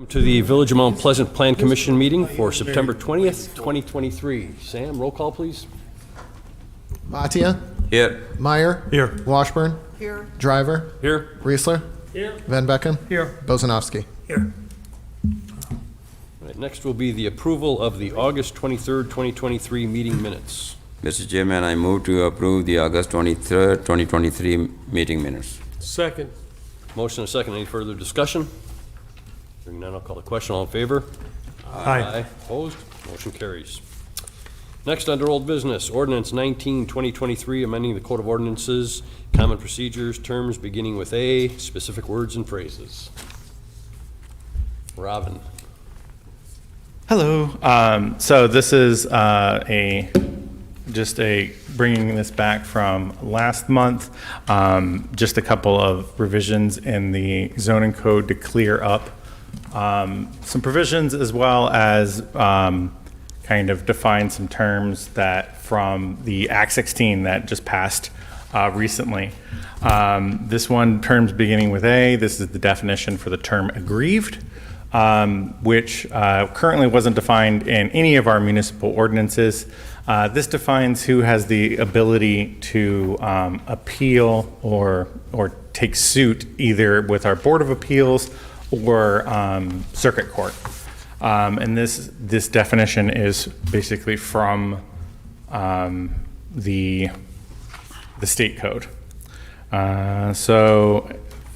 To the Village of Mount Pleasant Plan Commission meeting for September 20th, 2023. Sam, roll call, please. Bhatia? Here. Meyer? Here. Washburn? Here. Driver? Here. Riesler? Here. Van Becken? Here. Bozanovsky? Here. All right, next will be the approval of the August 23rd, 2023 meeting minutes. Mr. Chairman, I move to approve the August 23rd, 2023 meeting minutes. Second. Motion and a second. Any further discussion? Hearing none, I'll call the question. All in favor? Aye. Opposed? Motion carries. Next, under old business, Ordinance 19, 2023, amending the Code of Ordinances, common procedures, terms beginning with A, specific words and phrases. Robin. Hello. So this is just bringing this back from last month. Just a couple of revisions in the zoning code to clear up some provisions, as well as kind of define some terms that from the Act 16 that just passed recently. This one, terms beginning with A, this is the definition for the term aggrieved, which currently wasn't defined in any of our municipal ordinances. This defines who has the ability to appeal or take suit either with our Board of Appeals or circuit court. And this definition is basically from the state code. So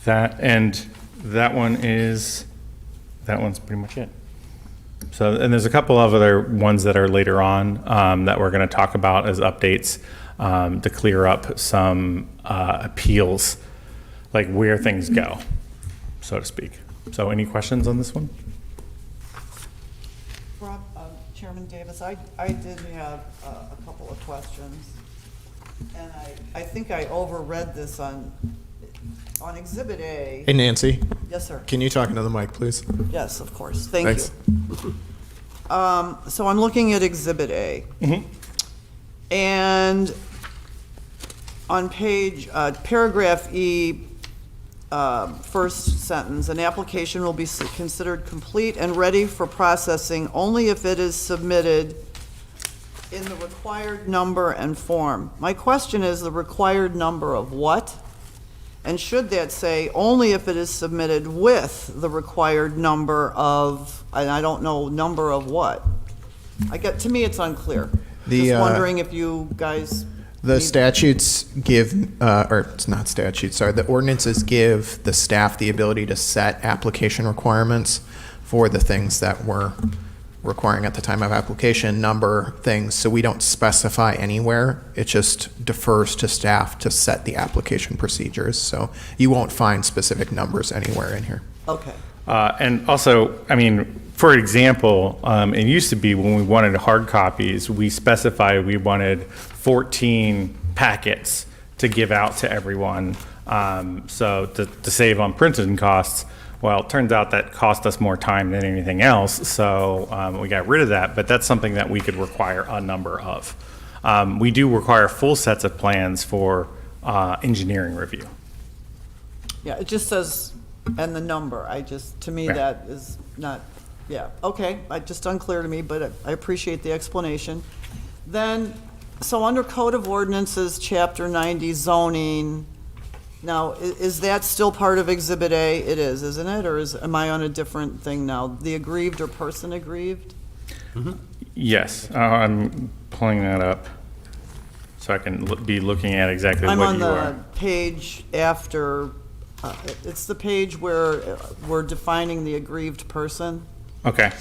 that one's pretty much it. So, and there's a couple of other ones that are later on that we're going to talk about as updates to clear up some appeals, like where things go, so to speak. So any questions on this one? Rob, Chairman Davis, I did have a couple of questions. And I think I overread this on Exhibit A. Hey, Nancy, Yes, sir. can you talk into the mic, please? Yes, of course. Thank Thanks. you. So I'm looking at Exhibit A. And on paragraph E, first sentence, an application will be considered complete and ready for processing only if it is submitted in the required number and form. My question is, the required number of what? And should that say only if it is submitted with the required number of, and I don't know, number of what? To me, it's unclear. Just wondering if you guys. The statutes give, or it's not statutes, sorry, the ordinances give the staff the ability to set application requirements for the things that we're requiring at the time of application, number things, so we don't specify anywhere. It just defers to staff to set the application procedures. So you won't find specific numbers anywhere in here. Okay. And also, I mean, for example, it used to be when we wanted hard copies, we specified we wanted 14 packets to give out to everyone. So to save on printing costs. Well, it turns out that cost us more time than anything else, so we got rid of that, but that's something that we could require a number of. We do require full sets of plans for engineering review. Yeah, it just says, and the number, to me, Right. that is not, yeah, okay, just unclear to me, but I appreciate the explanation. Then, so under Code of Ordinances, Chapter 90, zoning, now, is that still part of Exhibit A? It is, isn't it? Or am I on a different thing now? The aggrieved or person aggrieved? Yes, I'm pulling that up so I can be looking at exactly I'm what on you the are. page after, it's the page where we're defining the aggrieved person. Okay.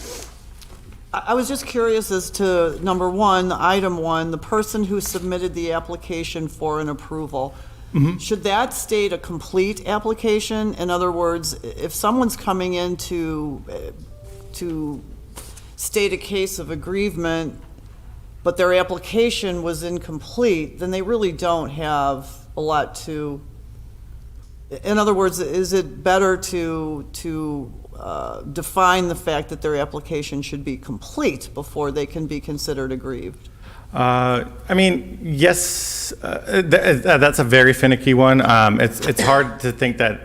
I was just curious as to, number one, item one, the person who submitted the application for an approval. Should that state a complete application? In other words, if someone's coming in to state a case of aggrievement, but their application was incomplete, then they really don't have a lot to. In other words, is it better to define the fact that their application should be complete before they can be considered aggrieved? I mean, yes, that's a very finicky one. It's hard to think that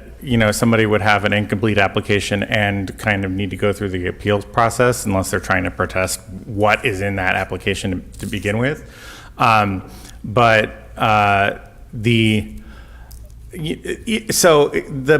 somebody would have an incomplete application and kind of need to go through the appeals process unless they're trying to protest what is in that application to begin with.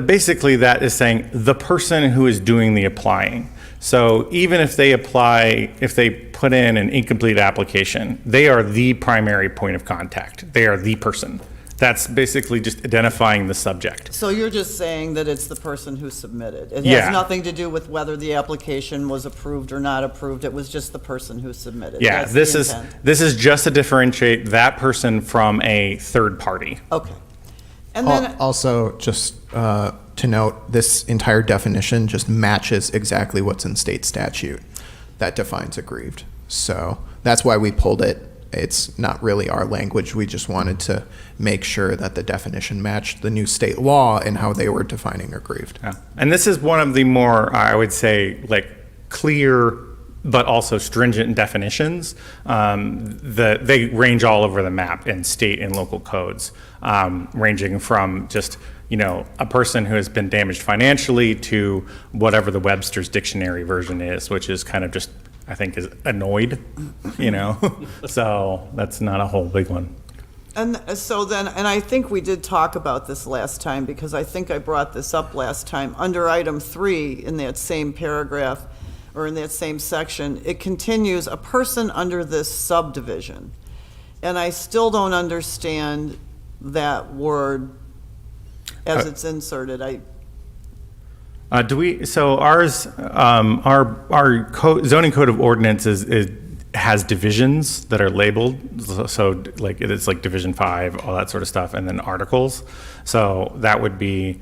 Basically that is saying the person who is doing the applying. So even if they put in an incomplete application, they are the primary point of contact. They are the person. That's basically just identifying the subject. So you're just saying that it's the person who submitted? It Yeah. has nothing to do with whether the application was approved or not approved, it was just the person who submitted? Yeah, That's the intent. this is just to differentiate that person from a third party. Okay. And then, Also, just to note, this entire definition just matches exactly what's in state statute that defines aggrieved. So that's why we pulled it. It's not really our language. We just wanted to make sure that the definition matched the new state law and how they were defining aggrieved. Yeah. And this is one of the more, I would say, like clear but also stringent definitions. They range all over the map in state and local codes, ranging from just a person who has been damaged financially to whatever the Webster's dictionary version is, which is kind of just, I think, is annoyed, So that's not a whole big one. and so then, and I think we did talk about this last time, because I think I brought this up last time. Under item 3 in that same paragraph, or in that same section, it continues, a person under this subdivision. And I still don't understand that word as it's inserted. So ours, our zoning code of ordinances has divisions that are labeled. So like it's like Division 5, all that sort of stuff, and then articles. So that would be.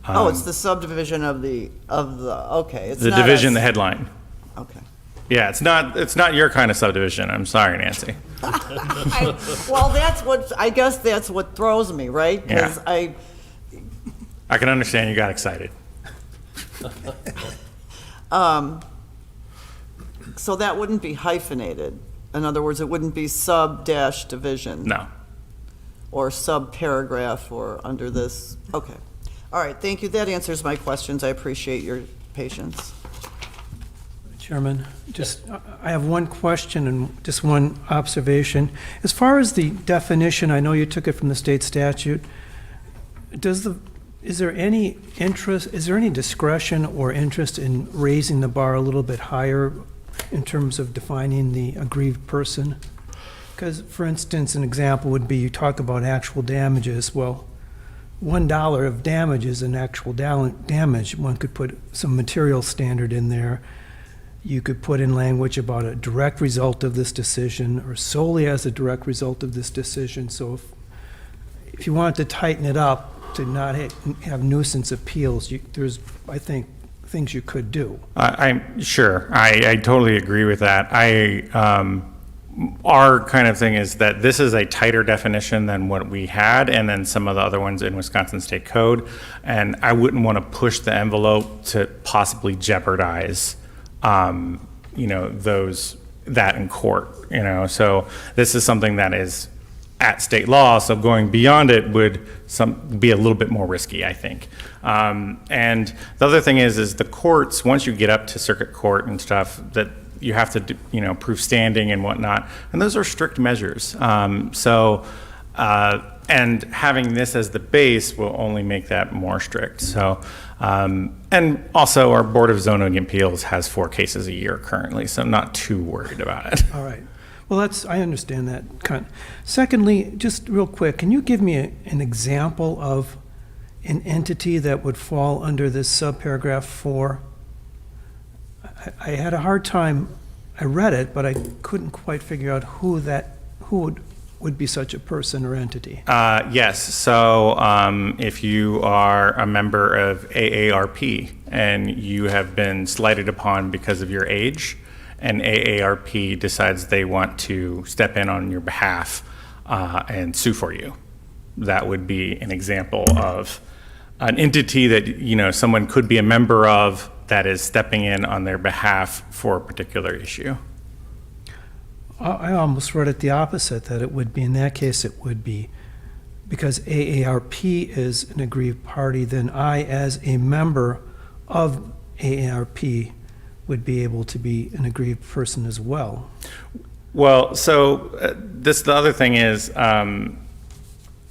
It's the subdivision of the, okay. It's the not division, the headline. Okay. Yeah, it's not your kind of subdivision. I'm sorry, Nancy. Well, I guess that's what throws me, right? Because Yeah. I can understand you got excited. So that wouldn't be hyphenated. In other words, it wouldn't be sub-division. No. Or sub-paragraph or under this. Okay. All right, thank you. That answers my questions. I appreciate your patience. Chairman, I have one question and just one observation. As far as the definition, I know you took it from the state statute. Is there any discretion or interest in raising the bar a little bit higher in terms of defining the aggrieved person? Because, for instance, an example would be you talk about actual damages. Well, $1 of damage is an actual damage. One could put some material standard in there. You could put in language about a direct result of this decision or solely as a direct result of this decision. So if you wanted to tighten it up to not have nuisance appeals, there's, I think, things you could do. I'm sure. I totally agree with that. Our kind of thing is that this is a tighter definition than what we had, and then some of the other ones in Wisconsin State Code. And I wouldn't want to push the envelope to possibly jeopardize that in court, So this is something that is at state law, so going beyond it would be a little bit more risky, I think. And the other thing is the courts, once you get up to circuit court and stuff, that you have to, prove standing and whatnot, and those are strict measures. And having this as the base will only make that more strict. So, and also our Board of Zoning Appeals has 4 cases a year currently, so I'm not too worried about it. All right. Well, I understand that. Secondly, just real quick, can you give me an example of an entity that would fall under this subparagraph 4? I had a hard time, I read it, but I couldn't quite figure out who would be such a person or entity. Yes. So if you are a member of AARP and you have been slighted upon because of your age, and AARP decides they want to step in on your behalf and sue for you, that would be an example of an entity that someone could be a member of that is stepping in on their behalf for a particular issue. I almost read it the opposite, that it would be, in that case, it would be because AARP is an aggrieved party, then I, as a member of AARP, would be able to be an aggrieved person as well. Well, so the other thing is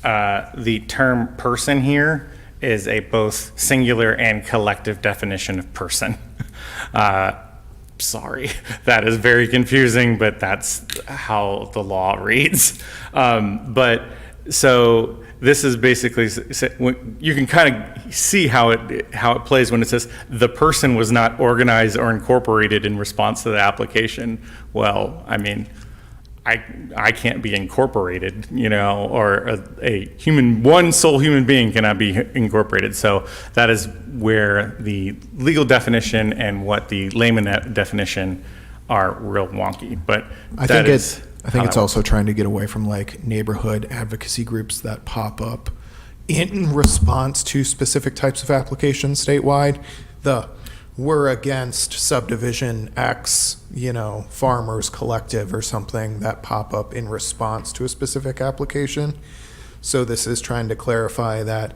the term person here is a both singular and collective definition of person. Sorry, that is very confusing, but that's how the law reads. But so this is basically, you can kind of see how it plays when it says the person was not organized or incorporated in response to the application. Well, I mean, I can't be incorporated, or one sole human being cannot be incorporated. So that is where the legal definition and what the layman definition are real wonky. But I think it's also trying to get away from like neighborhood advocacy groups that pop up in response to specific types of applications statewide. We're against subdivision X, farmers collective or something that pop up in response to a specific application. So this is trying to clarify that,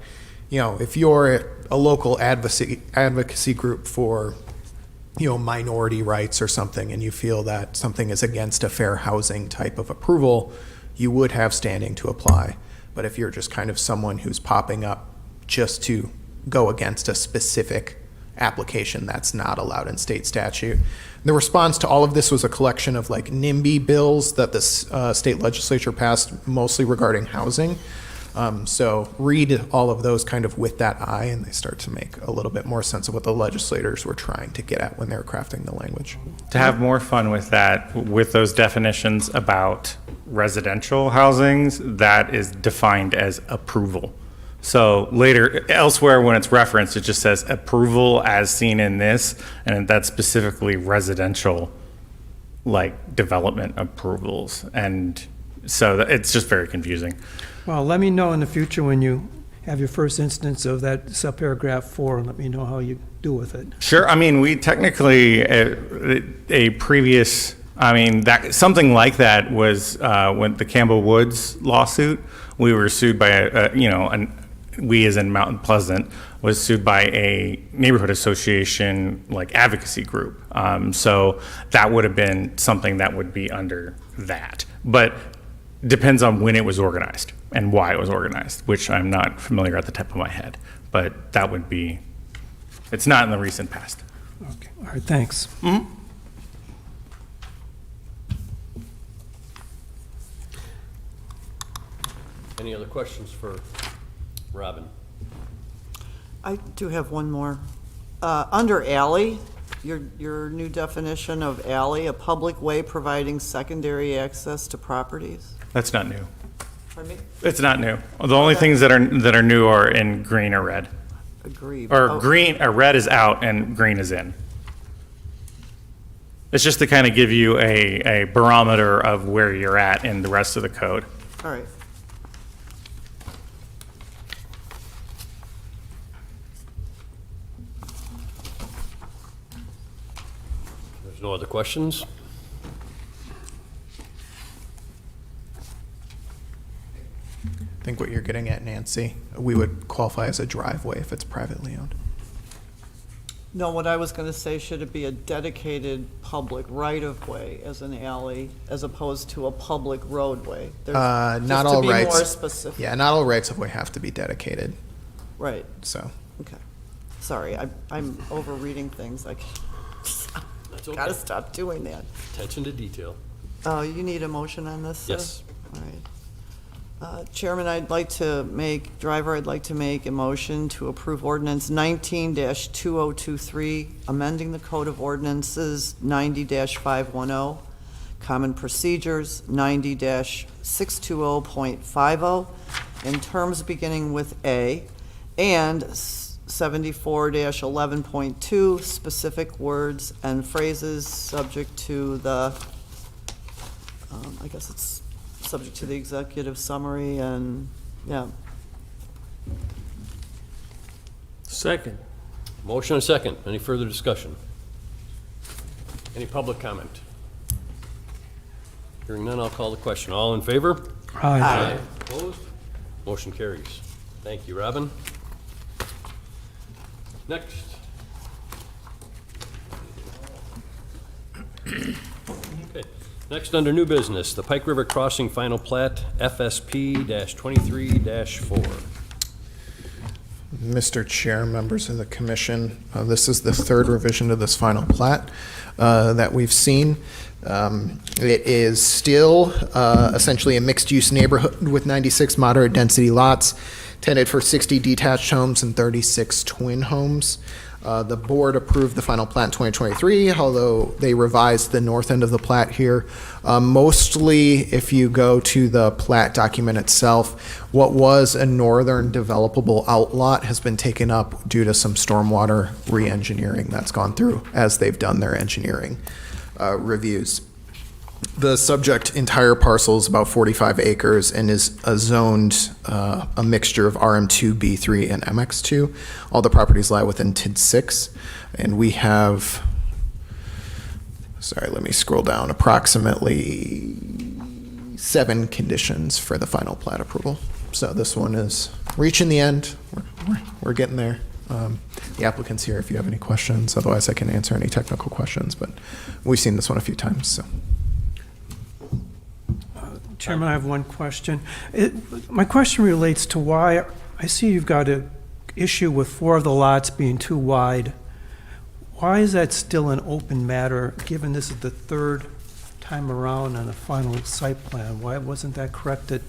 if you're a local advocacy group for, minority rights or something, and you feel that something is against a fair housing type of approval, you would have standing to apply. But if you're just kind of someone who's popping up just to go against a specific application, that's not allowed in state statute. The response to all of this was a collection of like NIMBY bills that the state legislature passed, mostly regarding housing. So read all of those kind of with that eye, and they start to make a little bit more sense of what the legislators were trying to get at when they were crafting the language. To have more fun with that, with those definitions about residential housings, that is defined as approval. So later, elsewhere when it's referenced, it just says approval as seen in this, and that's specifically residential, like development approvals. And so it's just very confusing. Well, let me know in the future when you have your first instance of that subparagraph 4, and let me know how you do with it. Sure. I mean, we technically, a previous, that something like that was when the Campbell Woods lawsuit, we were sued by we as in Mountain Pleasant was sued by a neighborhood association like advocacy group. So that would have been something that would be under that. But depends on when it was organized and why it was organized, which I'm not familiar at the top of my head. But that would be, it's not in the recent past. Okay, all right, thanks. Mm-hmm. Any other questions for Robin? I do have one more. Under alley, your new definition of alley, a public way providing secondary access to properties. That's not new. Pardon me? It's not new. The only things that are new are in green or red. Agreed. Or Oh, green, or red is out and green is in. It's just to kind of give you a barometer of where you're at in the rest of the code. All right. There's no other questions? I think what you're getting at, Nancy, we would qualify as a driveway if it's privately owned. No, what I was going to say, should it be a dedicated public right-of-way as an alley as opposed to a public roadway? Not Just all to be rights. more specific. Yeah, not all rights of way have to be dedicated, Right, so. okay. Sorry, I'm over-reading things. I That's okay. gotta stop doing that. Attention to detail. Oh, you need a motion on this, sir? Yes. All right. Chairman, I'd like to make a motion to approve ordinance 19-2023, amending the Code of Ordinances 90-510, Common Procedures 90-620.50, in terms beginning with A, and 74-11.2, specific words and phrases subject to the, I guess it's subject to the executive summary and, yeah. Second. Motion and a second. Any further discussion? Any public comment? Hearing none, I'll call the question. All in favor? Aye. Opposed? Motion carries. Thank you, Robin. Next. Okay. Next, under new business, the Pike River Crossing Final Plat, FSP-23-4. Mr. Chair, members of the commission, this is the third revision to this final plat that we've seen. It is still essentially a mixed-use neighborhood with 96 moderate-density lots, tenanted for 60 detached homes and 36 twin homes. The board approved the final plat in 2023, although they revised the north end of the plat here. Mostly, if you go to the plat document itself, what was a northern developable outlot has been taken up due to some stormwater re-engineering that's gone through as they've done their engineering reviews. The subject entire parcel is about 45 acres and is zoned a mixture of RM2, B3, and MX2. All the properties lie within TID 6, and we have, sorry, let me scroll down, approximately 7 conditions for the final plat approval. So this one is reaching the end. We're getting there. The applicant's here if you have any questions. Otherwise, I can answer any technical questions, but we've seen this one a few times, so. Chairman, I have one question. My question relates to why, I see you've got an issue with 4 of the lots being too wide. Why is that still an open matter, given this is the third time around on a final site plan? Why wasn't that corrected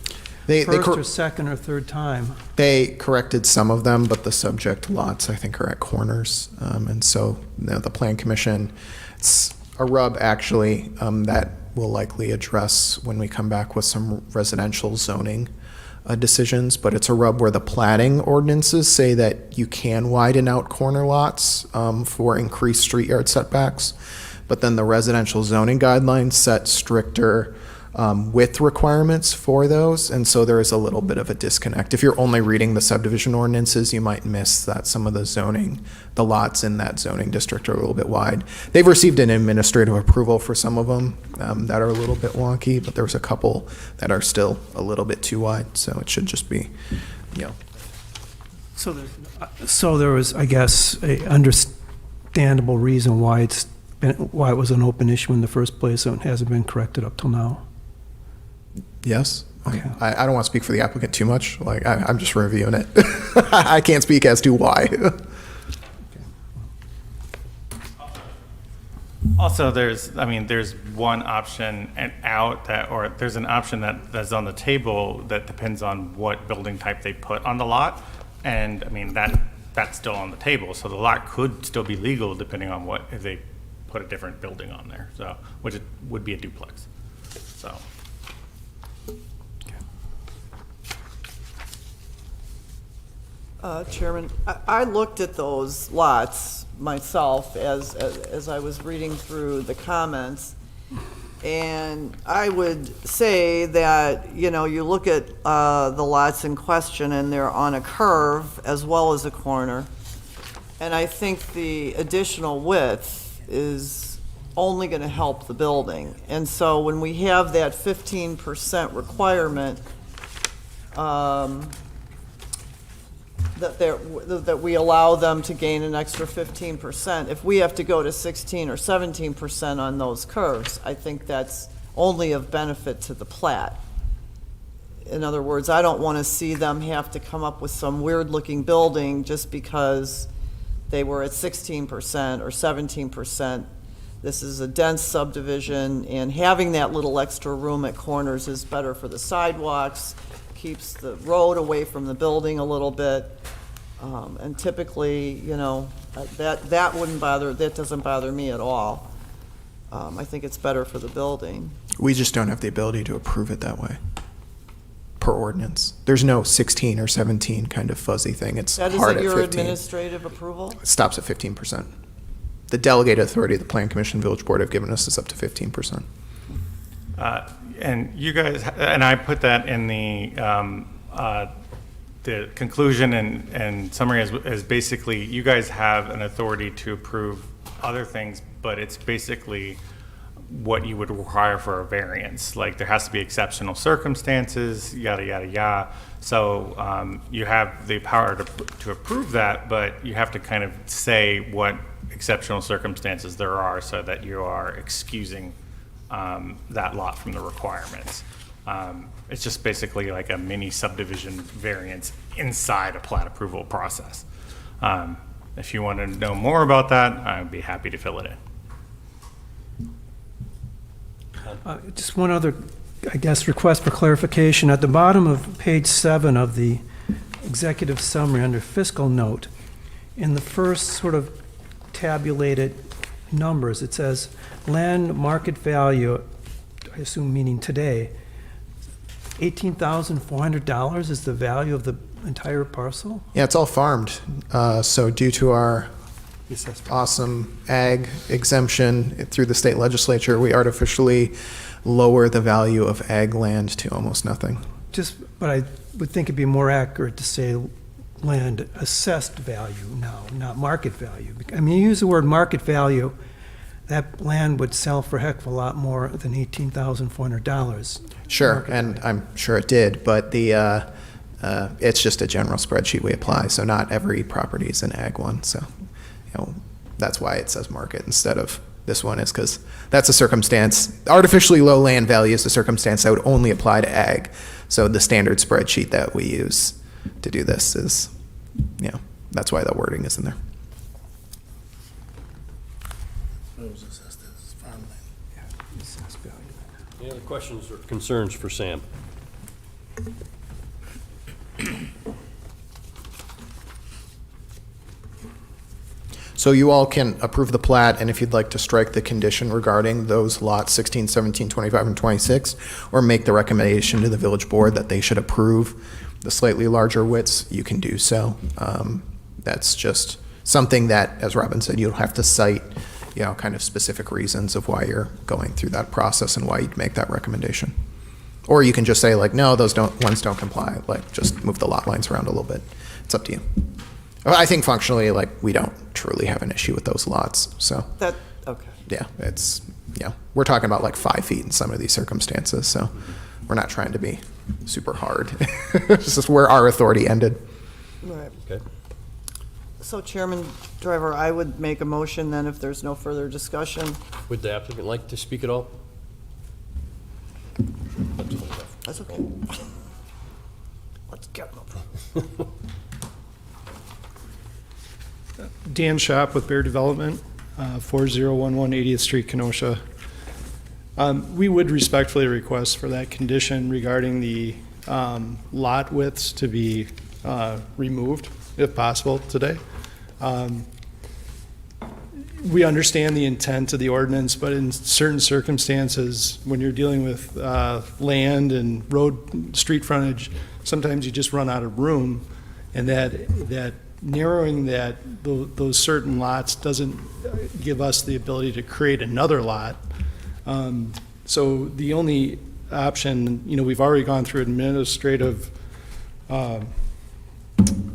first or second or third time? They corrected some of them, but the subject lots, I think, are at corners. And so the Plan Commission, it's a rub, actually, that we'll likely address when we come back with some residential zoning decisions, but it's a rub where the platting ordinances say that you can widen out corner lots for increased street yard setbacks, but then the residential zoning guidelines set stricter width requirements for those, and so there is a little bit of a disconnect. If you're only reading the subdivision ordinances, you might miss that some of the lots in that zoning district are a little bit wide. They've received an administrative approval for some of them that are a little bit wonky, but there's a couple that are still a little bit too wide, so it should just be, So there was, I guess, a understandable reason why it was an open issue in the first place, and it hasn't been corrected up till now. Yes. Okay. I don't want to speak for the applicant too much. Like, I'm just reviewing it. I can't speak as to why. Also, there's one option there's an option that's on the table that depends on what building type they put on the lot. And that's still on the table. So the lot could still be legal depending on if they put a different building on there. So, which it would be a duplex. So. Chairman, I looked at those lots myself as I was reading through the comments, and I would say that, you look at the lots in question, and they're on a curve as well as a corner, and I think the additional width is only going to help the building. And so when we have that 15% requirement, that we allow them to gain an extra 15%. If we have to go to 16 or 17% on those curves, I think that's only of benefit to the plat. In other words, I don't want to see them have to come up with some weird-looking building just because they were at 16% or 17%. This is a dense subdivision, and having that little extra room at corners is better for the sidewalks, keeps the road away from the building a little bit, and typically, that wouldn't bother. That doesn't bother me at all. I think it's better for the building. We just don't have the ability to approve it that way, per ordinance. There's no 16 or 17 kind of fuzzy thing. It's That hard isn't at your 15. administrative approval? It stops at 15%. The delegated authority of the Plan Commission Village Board have given us is up to 15%. And you guys, and I put that in the conclusion and summary as basically, you guys have an authority to approve other things, but it's basically what you would require for a variance. Like, there has to be exceptional circumstances, yada, yada, yada. So you have the power to approve that, but you have to kind of say what exceptional circumstances there are so that you are excusing that lot from the requirements. It's just basically like a mini subdivision variance inside a plat approval process. If you want to know more about that, I'd be happy to fill it in. Just one other, I guess, request for clarification. At the bottom of page 7 of the executive summary under fiscal note, in the first sort of tabulated numbers, it says land market value, I assume meaning today, $18,400 is the value of the entire parcel? Yeah, it's all farmed. So due to our awesome ag exemption through the state legislature, we artificially lower the value of ag land to almost nothing. But I would think it'd be more accurate to say land assessed value now, not market value. I mean, you use the word market value, that land would sell for a heck of a lot more than $18,400. Sure, and I'm sure it did, but the it's just a general spreadsheet we apply, so not every property is an ag one. So, that's why it says market instead of this one, is because that's a circumstance. Artificially low land value is a circumstance that would only apply to ag. So the standard spreadsheet that we use to do this is, that's why the wording is in there. Any other questions or concerns for Sam? So you all can approve the plat, and if you'd like to strike the condition regarding those lots 16, 17, 25, and 26, or make the recommendation to the village board that they should approve the slightly larger widths, you can do so. That's just something that, as Robin said, you'll have to cite, kind of specific reasons of why you're going through that process and why you'd make that recommendation. Or you can just say, like, no, those ones don't comply. Like, just move the lot lines around a little bit. It's up to you. I think functionally, like, we don't truly have an issue with those lots. So Okay. yeah, it's, we're talking about like 5 feet in some of these circumstances. So we're not trying to be super hard. It's just where our authority ended. Right. Okay. So Chairman Driver, I would make a motion then if there's no further discussion. Would the applicant like to speak at all? That's okay. Let's get them. Dan Shop with Bear Development, 4011 80th Street, Kenosha. We would respectfully request for that condition regarding the lot widths to be removed, if possible, today. We understand the intent of the ordinance, but in certain circumstances, when you're dealing with land and street frontage, sometimes you just run out of room, and that narrowing those certain lots doesn't give us the ability to create another lot. So the only option, we've already gone through administrative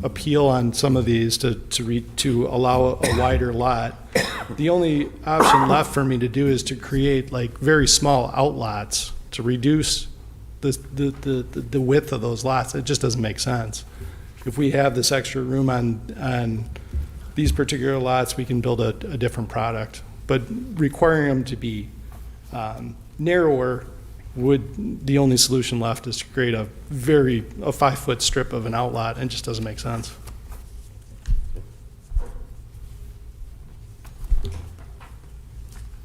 appeal on some of these to allow a wider lot. The only option left for me to do is to create like very small outlots to reduce the width of those lots. It just doesn't make sense. If we have this extra room on these particular lots, we can build a different product. But requiring them to be narrower the only solution left is to create a 5-foot strip of an outlot, and it just doesn't make sense.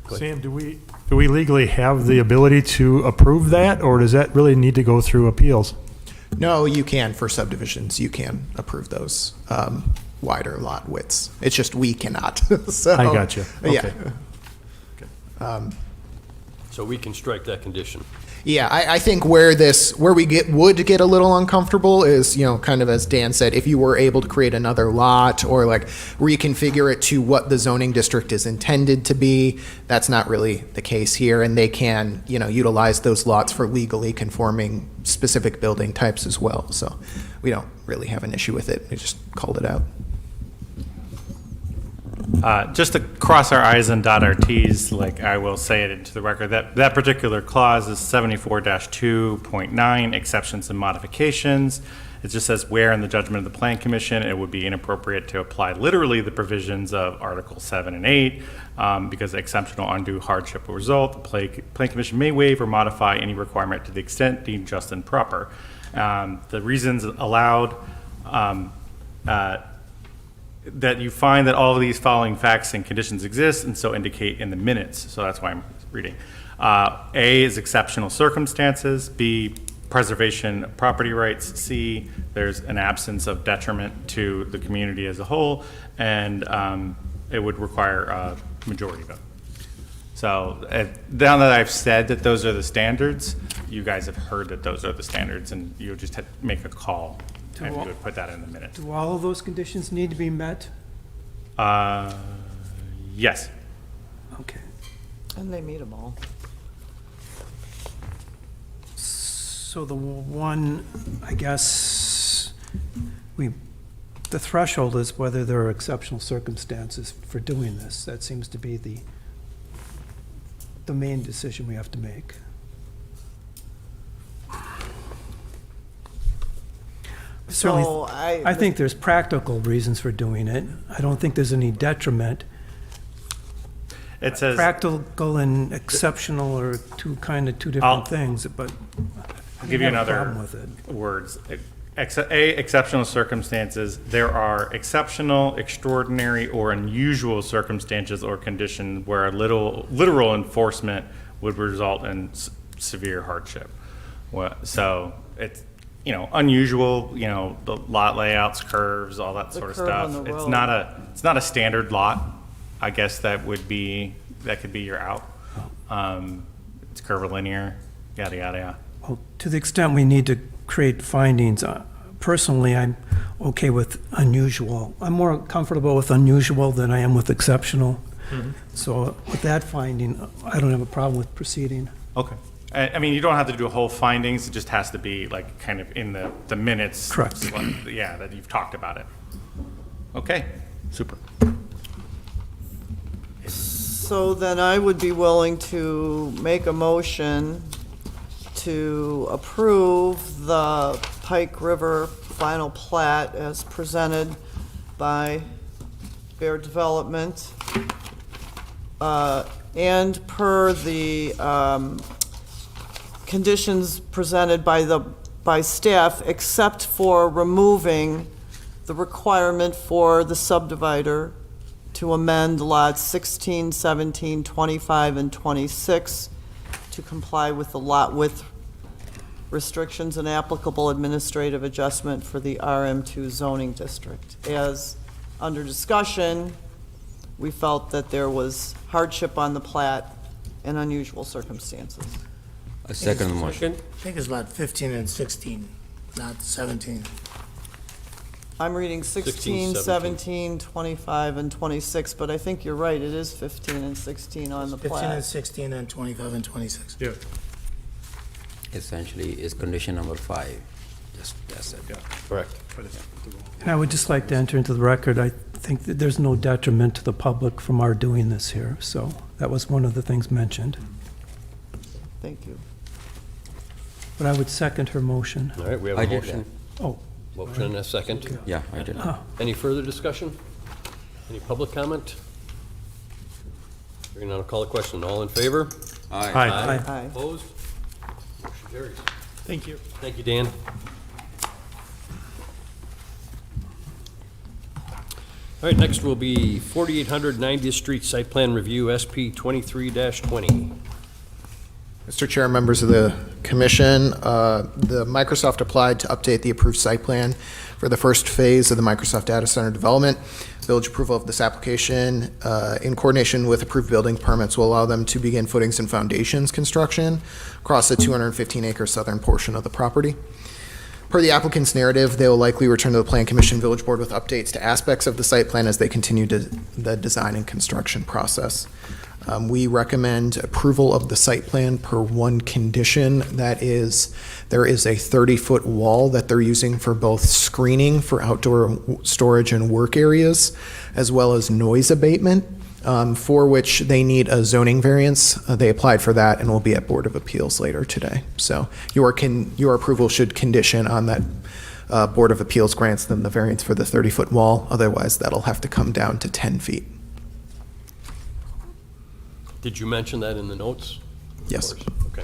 Sam, do we legally have the ability to approve that, or does that really need to go through appeals? No, you can, for subdivisions, you can approve those wider lot widths. It's just we cannot. So, I got you. Okay. Yeah. So we can strike that condition. Yeah, I think where we would get a little uncomfortable is, kind of as Dan said, if you were able to create another lot or like reconfigure it to what the zoning district is intended to be, that's not really the case here. And they can, utilize those lots for legally conforming specific building types as well. So we don't really have an issue with it. We just called it out. Just to cross our i's and dot our t's, like I will say it into the record, that particular clause is 74-2.9, exceptions and modifications. It just says where in the judgment of the Plan Commission it would be inappropriate to apply literally the provisions of Article 7 and 8 because exceptional undue hardship will result. The Plan Commission may waive or modify any requirement to the extent deemed just and proper. The reasons allowed that you find that all of these following facts and conditions exist and so indicate in the minutes. So that's why I'm reading. A is exceptional circumstances. B, preservation of property rights. C, there's an absence of detriment to the community as a whole, and it would require a majority vote. So now that I've said that those are the standards, you guys have heard that those are the standards, and you would just have to make a call, and you would put that in the minutes. Do all of those conditions need to be met? Yes. Okay. And they meet them all. So the one, I guess, the threshold is whether there are exceptional circumstances for doing this. That seems to be the main decision we have to make. Certainly, So I think there's practical reasons for doing it. I don't think there's any detriment. It says, Practical and exceptional are two different things, but I'll give you I have a another problem with it. words. Exceptional circumstances. There are exceptional, extraordinary, or unusual circumstances or conditions where a literal enforcement would result in severe hardship. So it's, unusual, the lot layouts, curves, all that sort of curve on stuff. the It's road. not a standard lot. I guess that could be your out. It's curvilinear, yada, yada, yada. Well, to the extent we need to create findings, personally, I'm okay with unusual. I'm more comfortable with unusual than I am with exceptional. So with that finding, I don't have a problem with proceeding. Okay. I mean, you don't have to do a whole findings, it just has to be like kind of in the minutes. Correct. Yeah, that you've talked about it. Okay, super. So then I would be willing to make a motion to approve the Pike River final plat as presented by Bear Development, and per the conditions presented by staff, except for removing the requirement for the subdivider to amend lots 16, 17, 25, and 26 to comply with the lot width restrictions and applicable administrative adjustment for the RM2 zoning district. As under discussion, we felt that there was hardship on the plat and unusual circumstances. I second the motion. Second? I think it's lot 15 and 16, not 17. I'm reading 16, 17. 17, 25, and 26, but I think you're right, it is 15 and 16 on the 15 and plat. 16 and 25 and 26. Yeah. Essentially is condition number 5. Just that's it. Correct. And I would just like to enter into the record, I think that there's no detriment to the public from our doing this here. So that was one of the things mentioned. Thank you. But I would second her motion. All right, we have I a did motion. Oh, Motion and a second. Yeah, I did. Any further discussion? Any public comment? Hearing none, I'll call the question. All in favor? Aye. aye. Aye. Opposed? Motion carries. Thank you. Thank you, Dan. All right, next will be 4800 90th Street Site Plan Review, SP 23-20. Mr. Chair, members of the commission, the Microsoft applied to update the approved site plan for the first phase of the Microsoft Data Center development. Village approval of this application, in coordination with approved building permits, will allow them to begin footings and foundations construction across the 215-acre southern portion of the property. Per the applicant's narrative, they will likely return to the Plan Commission Village Board with updates to aspects of the site plan as they continue the design and construction process. We recommend approval of the site plan per one condition. That is, there is a 30-foot wall that they're using for both screening for outdoor storage and work areas, as well as noise abatement, for which they need a zoning variance. They applied for that and will be at Board of Appeals later today. So your approval should condition on that Board of Appeals grants them the variance for the 30-foot wall. Otherwise, that'll have to come down to 10 feet. Did you mention that in the notes? Yes. Of course. Okay.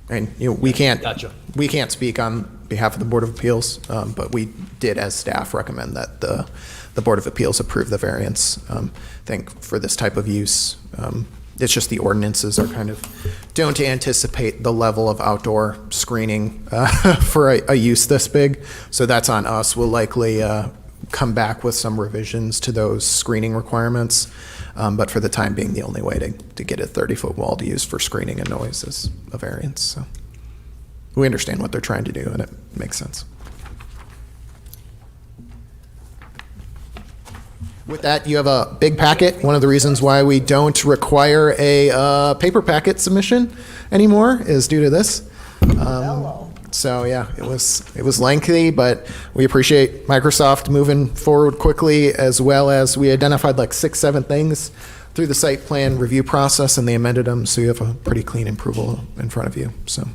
And we can't Gotcha. we can't speak on behalf of the Board of Appeals, but we did, as staff, recommend that the Board of Appeals approve the variance. I think for this type of use, it's just the ordinances are kind of don't anticipate the level of outdoor screening for a use this big. So that's on us. We'll likely come back with some revisions to those screening requirements. But for the time being, the only way to get a 30-foot wall to use for screening and noise is a variance. So we understand what they're trying to do, and it makes sense. With that, you have a big packet. One of the reasons why we don't require a paper packet submission anymore is due to this. So yeah, it was lengthy, but we appreciate Microsoft moving forward quickly, as well as we identified like 6-7 things through the site plan review process, and they amended them, so you have a pretty clean approval in front of you. So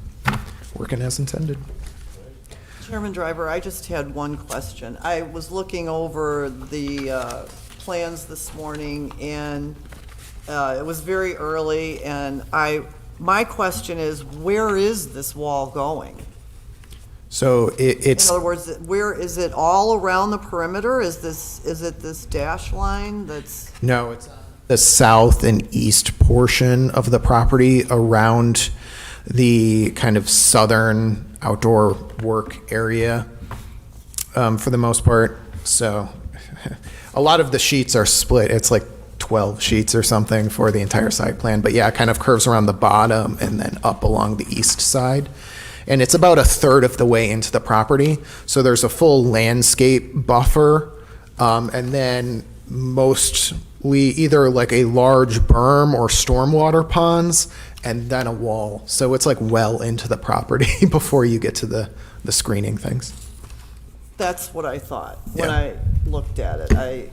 working as intended. Chairman Driver, I just had one question. I was looking over the plans this morning, and it was very early, and my question is, where is this wall going? So it's In other words, where is it, all around the perimeter? Is it this dash line that's? no, it's the south and east portion of the property around the kind of southern outdoor work area, for the most part. So a lot of the sheets are split. It's like 12 sheets or something for the entire site plan. But yeah, it kind of curves around the bottom and then up along the east side. And it's about a third of the way into the property. So there's a full landscape buffer, and then mostly either like a large berm or stormwater ponds, and then a wall. So it's like well into the property before you get to the screening things. That's what I thought when Yeah. I looked at it. I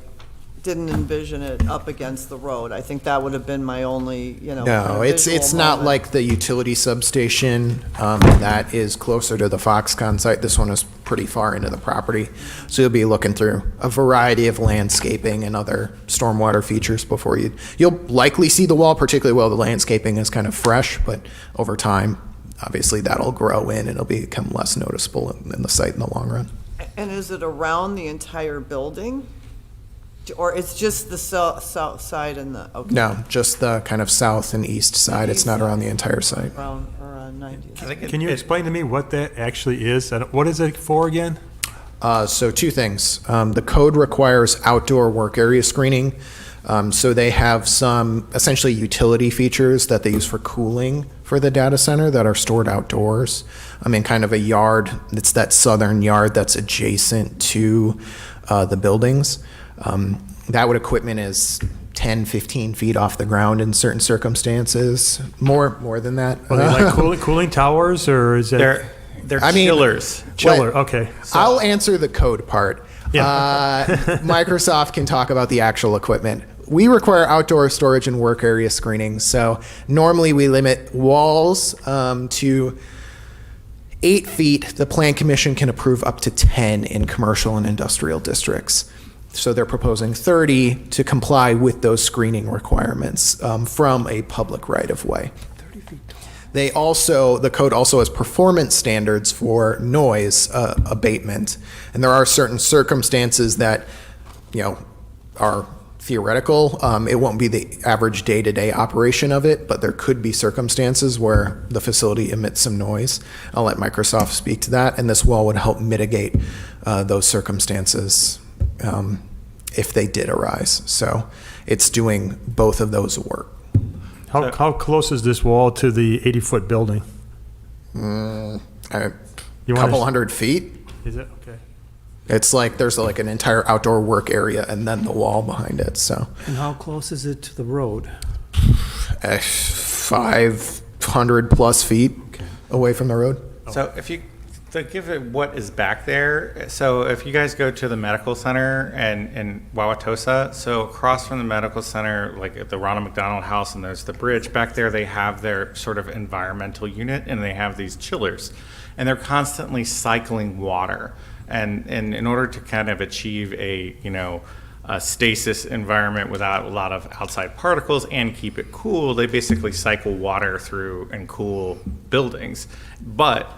didn't envision it up against the road. I think that would have been my only, kind No, of it's visual not moment. like the utility substation that is closer to the Foxconn site. This one is pretty far into the property. So you'll be looking through a variety of landscaping and other stormwater features before you'll likely see the wall, particularly while the landscaping is kind of fresh, but over time, obviously that'll grow in and it'll become less noticeable in the site in the long run. And is it around the entire building? Or it's just the south side and the, okay. No, just the kind of south and east side. It's not around the entire site. Around 90th. Can you explain to me what that actually is? What is it for again? So two things. The code requires outdoor work area screening. So they have some essentially utility features that they use for cooling for the data center that are stored outdoors. In kind of a yard. It's that southern yard that's adjacent to the buildings. That equipment is 10, 15 feet off the ground in certain circumstances. More than that. Are they like cooling towers, or is it? They're I mean, chillers. Chiller, okay. I'll answer the code part. Yeah. Microsoft can talk about the actual equipment. We require outdoor storage and work area screening. So normally we limit walls to 8 feet. The Plan Commission can approve up to 10 in commercial and industrial districts. So they're proposing 30 to comply with those screening requirements from a public right-of-way. The code also has performance standards for noise abatement. And there are certain circumstances that, are theoretical. It won't be the average day-to-day operation of it, but there could be circumstances where the facility emits some noise. I'll let Microsoft speak to that, and this wall would help mitigate those circumstances if they did arise. So it's doing both of those work. How close is this wall to the 80-foot building? A You wanna- couple hundred feet. Is it? Okay. It's like there's like an entire outdoor work area and then the wall behind it. So And how close is it to the road? 500 plus feet away from the road. So if you, to give it what is back there, so if you guys go to the medical center and in Wauwatosa, so across from the medical center, like at the Ronald McDonald House, and there's the bridge, back there they have their sort of environmental unit, and they have these chillers. And they're constantly cycling water. And in order to kind of achieve a stasis environment without a lot of outside particles and keep it cool, they basically cycle water through and cool buildings. But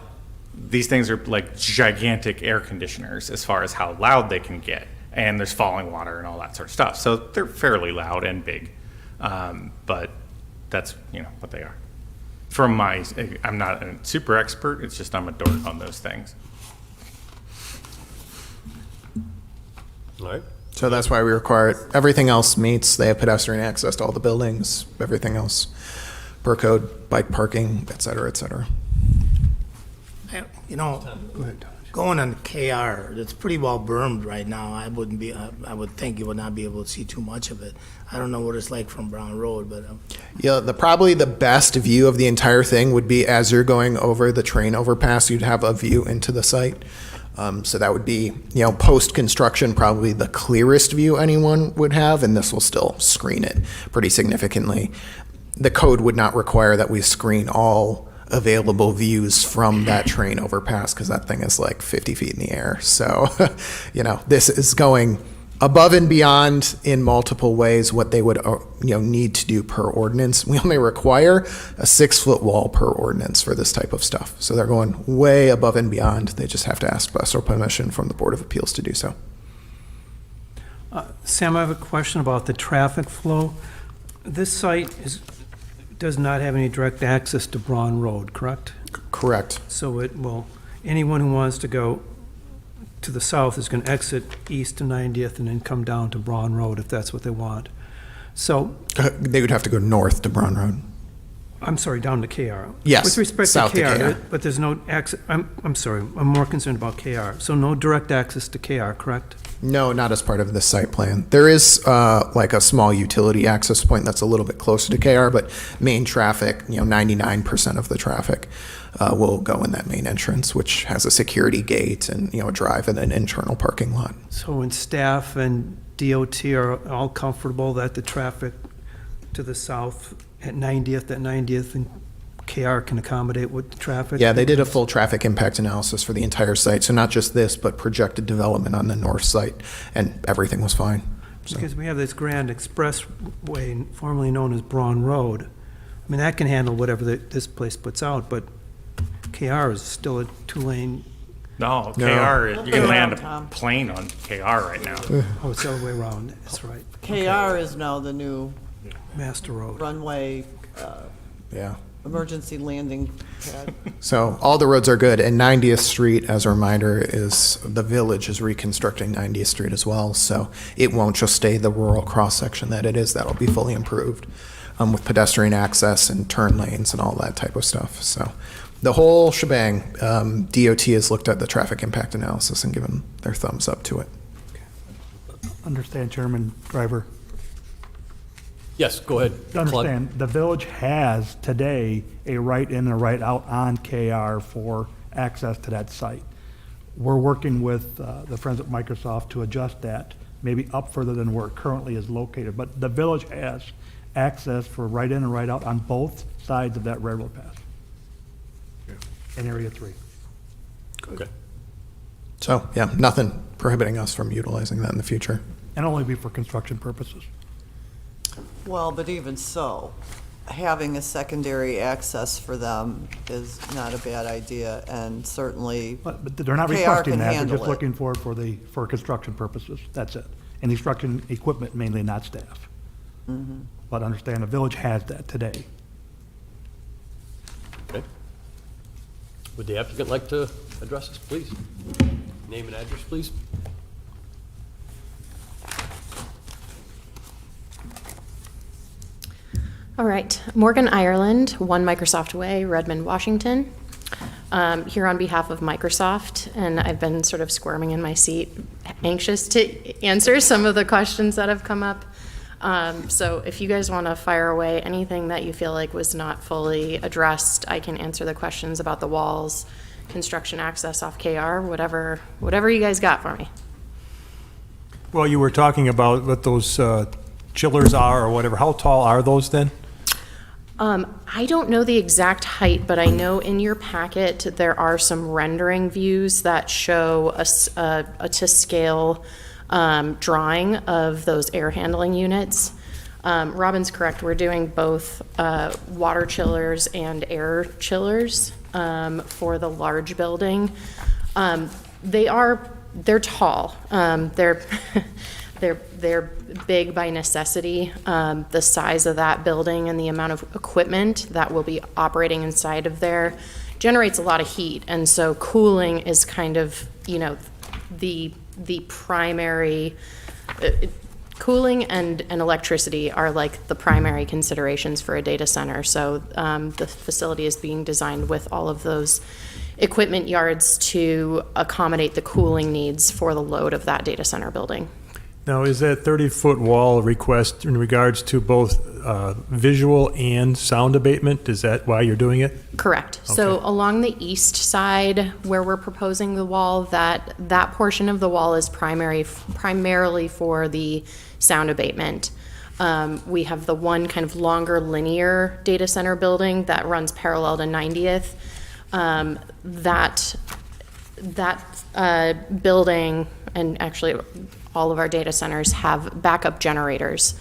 these things are like gigantic air conditioners as far as how loud they can get. And there's falling water and all that sort of stuff. So they're fairly loud and big. But that's, what they are. I'm not a super expert, it's just I'm a dork on those things. All right. So that's why we require it. Everything else meets. They have pedestrian access to all the buildings, everything else per code, bike parking, et cetera, et cetera. Going on KR, it's pretty well bermed right now. I would think you would not be able to see too much of it. I don't know what it's like from Brown Road, but. Yeah, probably the best view of the entire thing would be as you're going over the train overpass, you'd have a view into the site. So that would be, post-construction, probably the clearest view anyone would have, and this will still screen it pretty significantly. The code would not require that we screen all available views from that train overpass because that thing is like 50 feet in the air. So, this is going above and beyond in multiple ways what they would, need to do per ordinance. We only require a 6-foot wall per ordinance for this type of stuff. So they're going way above and beyond. They just have to ask special permission from the Board of Appeals to do so. Sam, I have a question about the traffic flow. This site does not have any direct access to Braun Road, correct? Correct. So anyone who wants to go to the south is going to exit east to 90th and then come down to Braun Road if that's what they want. So, They would have to go north to Brown Road. I'm sorry, down to KR. Yes, With respect to south to KR, KR. but there's no access, I'm sorry, I'm more concerned about KR. So no direct access to KR, correct? No, not as part of the site plan. There is like a small utility access point that's a little bit closer to KR, but main traffic, 99% of the traffic will go in that main entrance, which has a security gate and, a drive and an internal parking lot. So when staff and DOT are all comfortable that the traffic to the south at 90th and KR can accommodate with the traffic? Yeah, they did a full traffic impact analysis for the entire site, so not just this, but projected development on the north site, and everything was fine. So. Because we have this grand expressway, formerly known as Braun Road. I mean, that can handle whatever this place puts out, but KR is still a 2-lane, No, No. KR, you can land a Tom. plane on KR right now. oh, it's the other way around, that's right. KR is now the new Master Road. runway, Yeah. emergency landing pad. So all the roads are good, and 90th Street, as a reminder, the village is reconstructing 90th Street as well, so it won't just stay the rural cross-section that it is. That'll be fully improved with pedestrian access and turn lanes and all that type of stuff. So the whole shebang, DOT has looked at the traffic impact analysis and given their thumbs up to it. Understand, Chairman, Driver. Yes, go ahead. Claude. Understand, the village has today a right in and a right out on KR for access to that site. We're working with the Friends at Microsoft to adjust that, maybe up further than where it currently is located. But the village has access for right in and right out on both sides of that railroad path in Area 3. Okay. So, yeah, nothing prohibiting us from utilizing that in the future. And only be for construction purposes. Well, but even so, having a secondary access for them is not a bad idea, and certainly But they're not KR requesting can that, they're handle just it. looking for it for construction purposes, that's it. And construction equipment mainly, not staff. Mm-hmm. But understand, the village has that today. Okay. Would the applicant like to address us, please? Name and address, please. All right, Morgan, Ireland, 1 Microsoft Way, Redmond, Washington. here on behalf of Microsoft, and I've been sort of squirming in my seat, anxious to answer some of the questions that have come up. So if you guys want to fire away anything that you feel like was not fully addressed, I can answer the questions about the walls, construction access off KR, whatever you guys got for me. Well, you were talking about what those chillers are or whatever. How tall are those then? I don't know the exact height, but I know in your packet there are some rendering views that show a to scale drawing of those air handling units. Robin's correct. We're doing both water chillers and air chillers for the large building. They're tall. They're big by necessity. The size of that building and the amount of equipment that will be operating inside of there generates a lot of heat, and so cooling is kind of, the primary. Cooling and electricity are like the primary considerations for a data center. So the facility is being designed with all of those equipment yards to accommodate the cooling needs for the load of that data center building. Now, is that 30-foot wall request in regards to both visual and sound abatement? Is that why you're doing it? Correct. Okay. So along the east side where we're proposing the wall, that portion of the wall is primarily for the sound abatement. We have the one kind of longer linear data center building that runs parallel to 90th. That building, and actually all of our data centers, have backup generators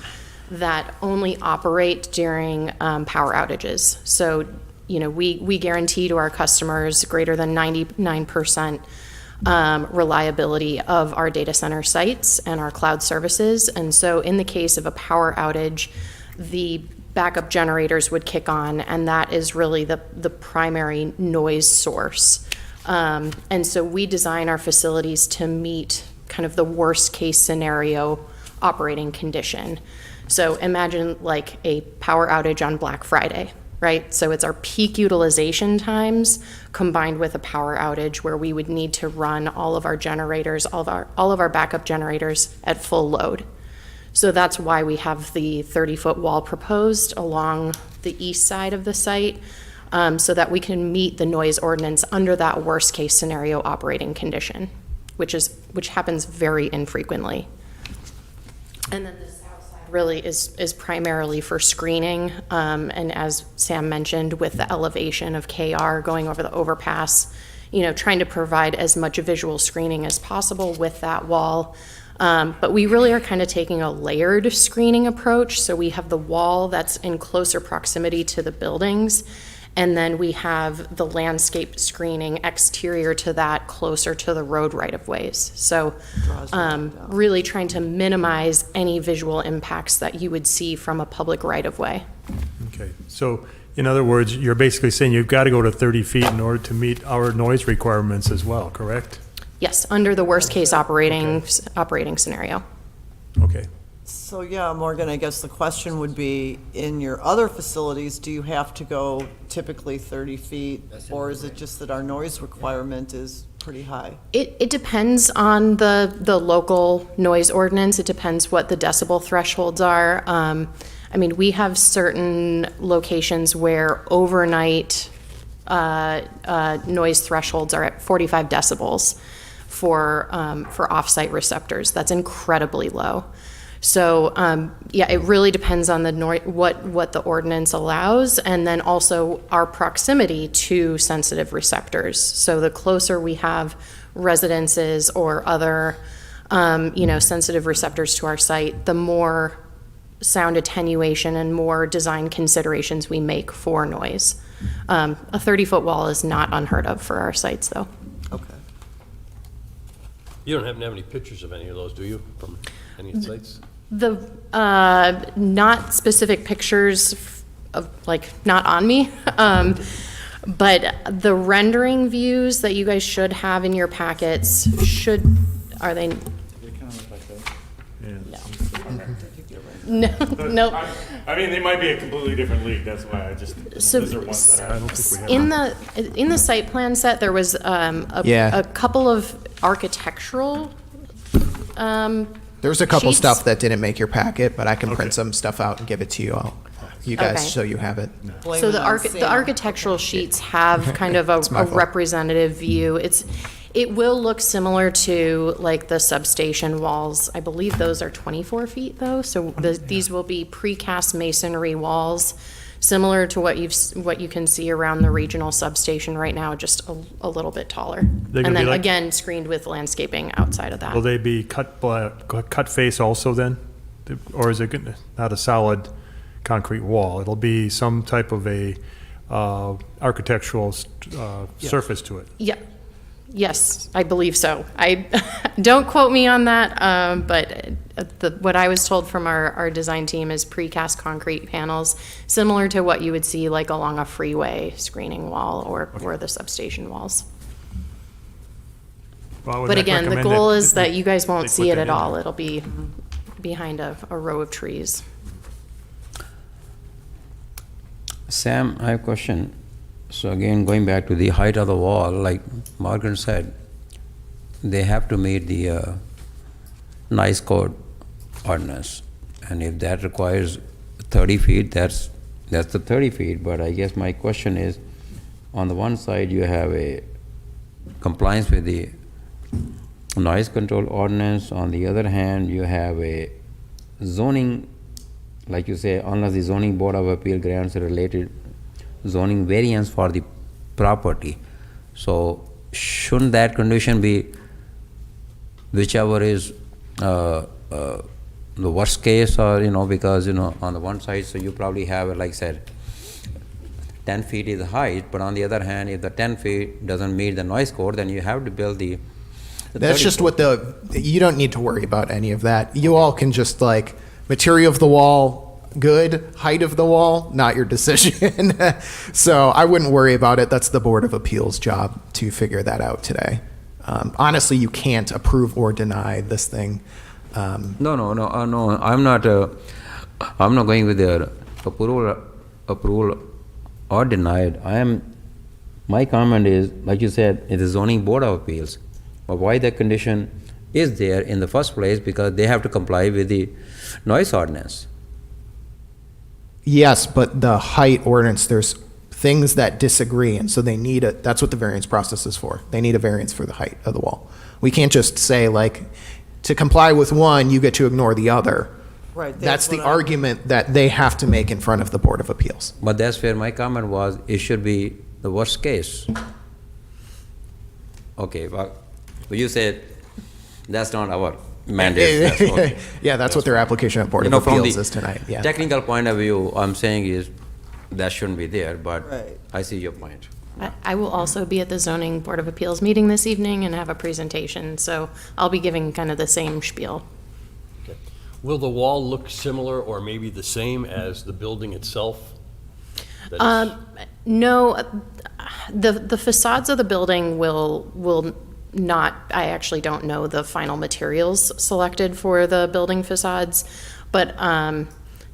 that only operate during power outages. So, we guarantee to our customers greater than 99% reliability of our data center sites and our cloud services. And so in the case of a power outage, the backup generators would kick on, and that is really the primary noise source. And so we design our facilities to meet kind of the worst case scenario operating condition. So imagine like a power outage on Black Friday, right? So it's our peak utilization times combined with a power outage where we would need to run all of our generators, all of our backup generators at full load. So that's why we have the 30-foot wall proposed along the east side of the site, so that we can meet the noise ordinance under that worst case scenario operating condition, which happens very infrequently. And then the south side really is primarily for screening, and as Sam mentioned, with the elevation of KR going over the overpass, trying to provide as much visual screening as possible with that wall. But we really are kind of taking a layered screening approach. So we have the wall that's in closer proximity to the buildings, and then we have the landscape screening exterior to that, closer to the road right-of-ways. So really trying to minimize any visual impacts that you would see from a public right-of-way. Okay, so in other words, you're basically saying you've got to go to 30 feet in order to meet our noise requirements as well, correct? Yes, under the worst-case operating scenario. Okay. So, yeah, Morgan, I guess the question would be, in your other facilities, do you have to go typically 30 feet? Or is it just that our noise requirement is pretty high? It depends on the local noise ordinance. It depends what the decibel thresholds are. We have certain locations where overnight noise thresholds are at 45 decibels for off-site receptors. That's incredibly low. So, it really depends on what the ordinance allows, and then also our proximity to sensitive receptors. So the closer we have residences or other, sensitive receptors to our site, the more sound attenuation and more design considerations we make for noise. A 30-foot wall is not unheard of for our sites, though. Okay. You don't happen to have any pictures of any of those, do you, from any sites? Not specific pictures of, not on me, but the rendering views that you guys should have in your packets are they? Yeah. No. No, no. I mean, they might be a completely different league, that's why I just, So those are ones that I don't think we have. in the site plan set, there was Yeah. a couple of architectural There's a couple sheets? stuff that didn't make your packet, but I can print some stuff out and give it to you all, you guys, Okay. so you have it. Blame So it the on Sam. architectural sheets have kind of a my fault. representative view. It will look similar to like the substation walls. I believe those are 24 feet though, so these will be precast masonry walls, similar to what you can see around the regional substation right now, just a little bit taller. They're gonna And be then like- again, screened with landscaping outside of that. Will they be cut face also then? Or is it not a solid concrete wall? It'll be some type of a architectural surface to it? Yeah, yes, I believe so. Don't quote me on that, but what I was told from our design team is precast concrete panels, similar to what you would see like along a freeway screening wall or the substation walls. Well, I would But again, the recommend goal that is that you guys they won't put see it that at in all. there. It'll be behind a row of trees. Sam, I have a question. So again, going back to the height of the wall, like Morgan said, they have to meet the nice code ordinance. And if that requires 30 feet, that's the 30 feet. But I guess my question is, on the one side, you have a compliance with the noise control ordinance. On the other hand, you have a zoning, like you say, unless the zoning board of appeal grants a related zoning variance for the property. So shouldn't that condition be whichever is the worst case, or, because, on the one side, so you probably have, like I said, 10 feet is the height, but on the other hand, if the 10 feet doesn't meet the noise code, then you have to build the That's 30 just foot. what you don't need to worry about any of that. You all can just material of the wall, good, height of the wall, not your decision. So I wouldn't worry about it. That's the Board of Appeals job to figure that out today. Honestly, you can't approve or deny this thing. No, I'm not going with the approval or denied. My comment is, like you said, it is zoning board of appeals. But why the condition is there in the first place? Because they have to comply with the noise ordinance. Yes, but the height ordinance, there's things that disagree, and so they need that's what the variance process is for. They need a variance for the height of the wall. We can't just say, to comply with one, you get to ignore the other. Right. That's the what I'm- argument that they have to make in front of the Board of Appeals. But that's where my comment was, it should be the worst case. Okay, well, you said that's not our mandate. That's okay. Yeah, that's what their application at Board of From Appeals the is tonight, yeah. technical point of view, I'm saying is, that shouldn't be there, but Right. I see your point. I will also be at the zoning board of appeals meeting this evening and have a presentation, so I'll be giving kind of the same spiel. Will the wall look similar or maybe the same as the building itself? That's- No, the facades of the building will not, I actually don't know the final materials selected for the building facades, but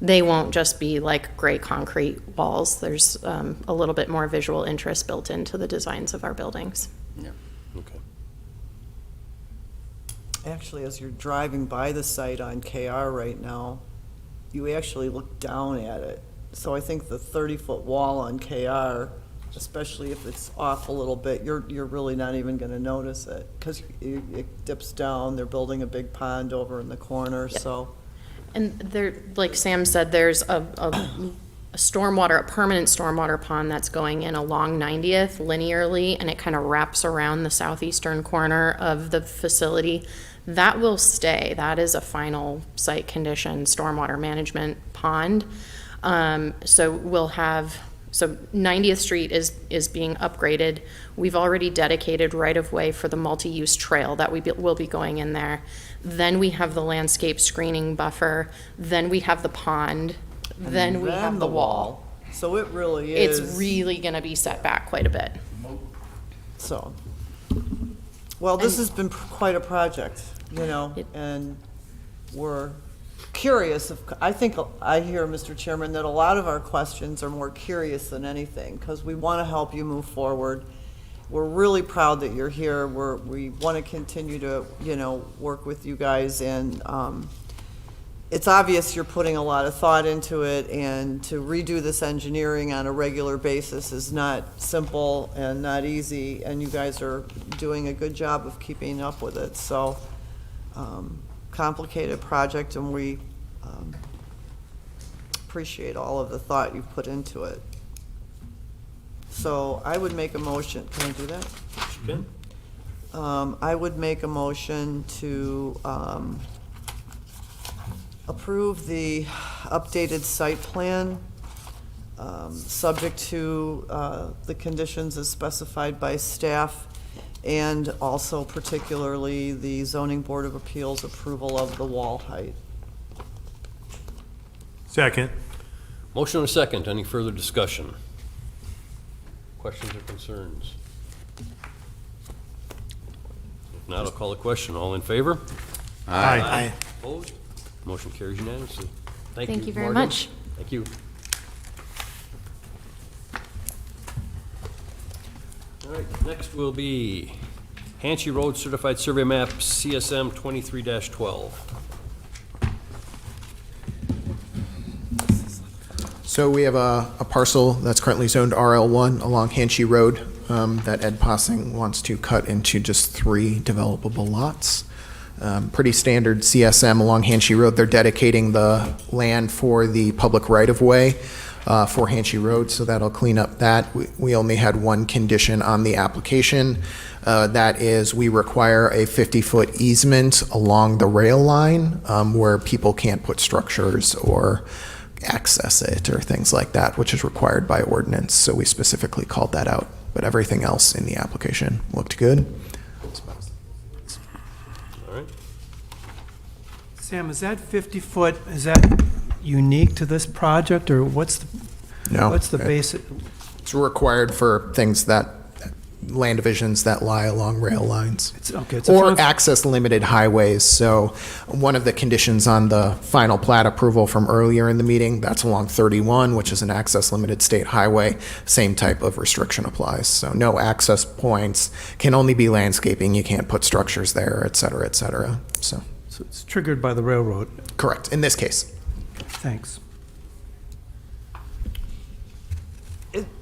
they won't just be like gray concrete walls. There's a little bit more visual interest built into the designs of our buildings. Okay. Actually, as you're driving by the site on KR right now, you actually look down at it. So I think the 30-foot wall on KR, especially if it's off a little bit, you're really not even going to notice it, because it dips down. They're building a big pond over in the corner, so. And there, like Sam said, there's a stormwater, a permanent stormwater pond that's going in along 90th linearly, and it kind of wraps around the southeastern corner of the facility. That will stay. That is a final site condition stormwater management pond. So we'll have, so 90th Street is being upgraded. We've already dedicated right-of-way for the multi-use trail that will be going in there. Then we have the landscape screening buffer. Then we have the pond. Then we have the wall. So it really is. It's really gonna be set back quite a bit. So, well, this has been quite a project, It- and we're curious, I think, I hear, Mr. Chairman, that a lot of our questions are more curious than anything, because we want to help you move forward. We're really proud that you're here. We want to continue to, work with you guys, and it's obvious you're putting a lot of thought into it, and to redo this engineering on a regular basis is not simple and not easy, and you guys are doing a good job of keeping up with it. So, complicated project, and we appreciate all of the thought you've put into it. So I would make a motion, can I do that? Okay. I would make a motion to approve the updated site plan, subject to the conditions as specified by staff, and also particularly the Zoning Board of Appeals approval of the wall height. Second. Motion and a second. Any further discussion? Questions or concerns? If not, I'll call the question. All in favor? Aye. Opposed? Motion carries unanimously. Thank you. Thank you very Morgan. much. Thank you. All right, next will be Hansche Road Certified Survey Map, CSM 23-12. So we have a parcel that's currently zoned RL1 along Hansche Road that Ed Possing wants to cut into just 3 developable lots. Pretty standard CSM along Hansche Road. They're dedicating the land for the public right-of-way for Hansche Road, so that'll clean up that. We only had one condition on the application. That is, we require a 50-foot easement along the rail line where people can't put structures or access it or things like that, which is required by ordinance. So we specifically called that out. But everything else in the application looked good. All right. Sam, is that 50-foot, is that unique to this project, or what's the basic? It's required for things that, land divisions that lie along rail lines. Or access limited highways. So one of the conditions on the final plat approval from earlier in the meeting, that's along 31, which is an access limited state highway. Same type of restriction applies. So no access points, can only be landscaping. You can't put structures there, et cetera, et cetera. So it's triggered by the railroad. correct, in this case. Thanks.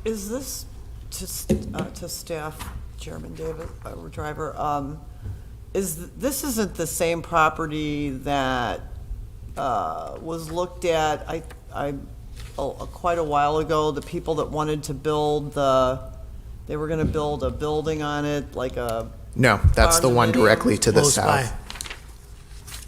Is this to staff, Chairman David, Driver, this isn't the same property that was looked at quite a while ago? The people that wanted to build they were going to build a building on it, like a No, that's the one directly to the Close south. by.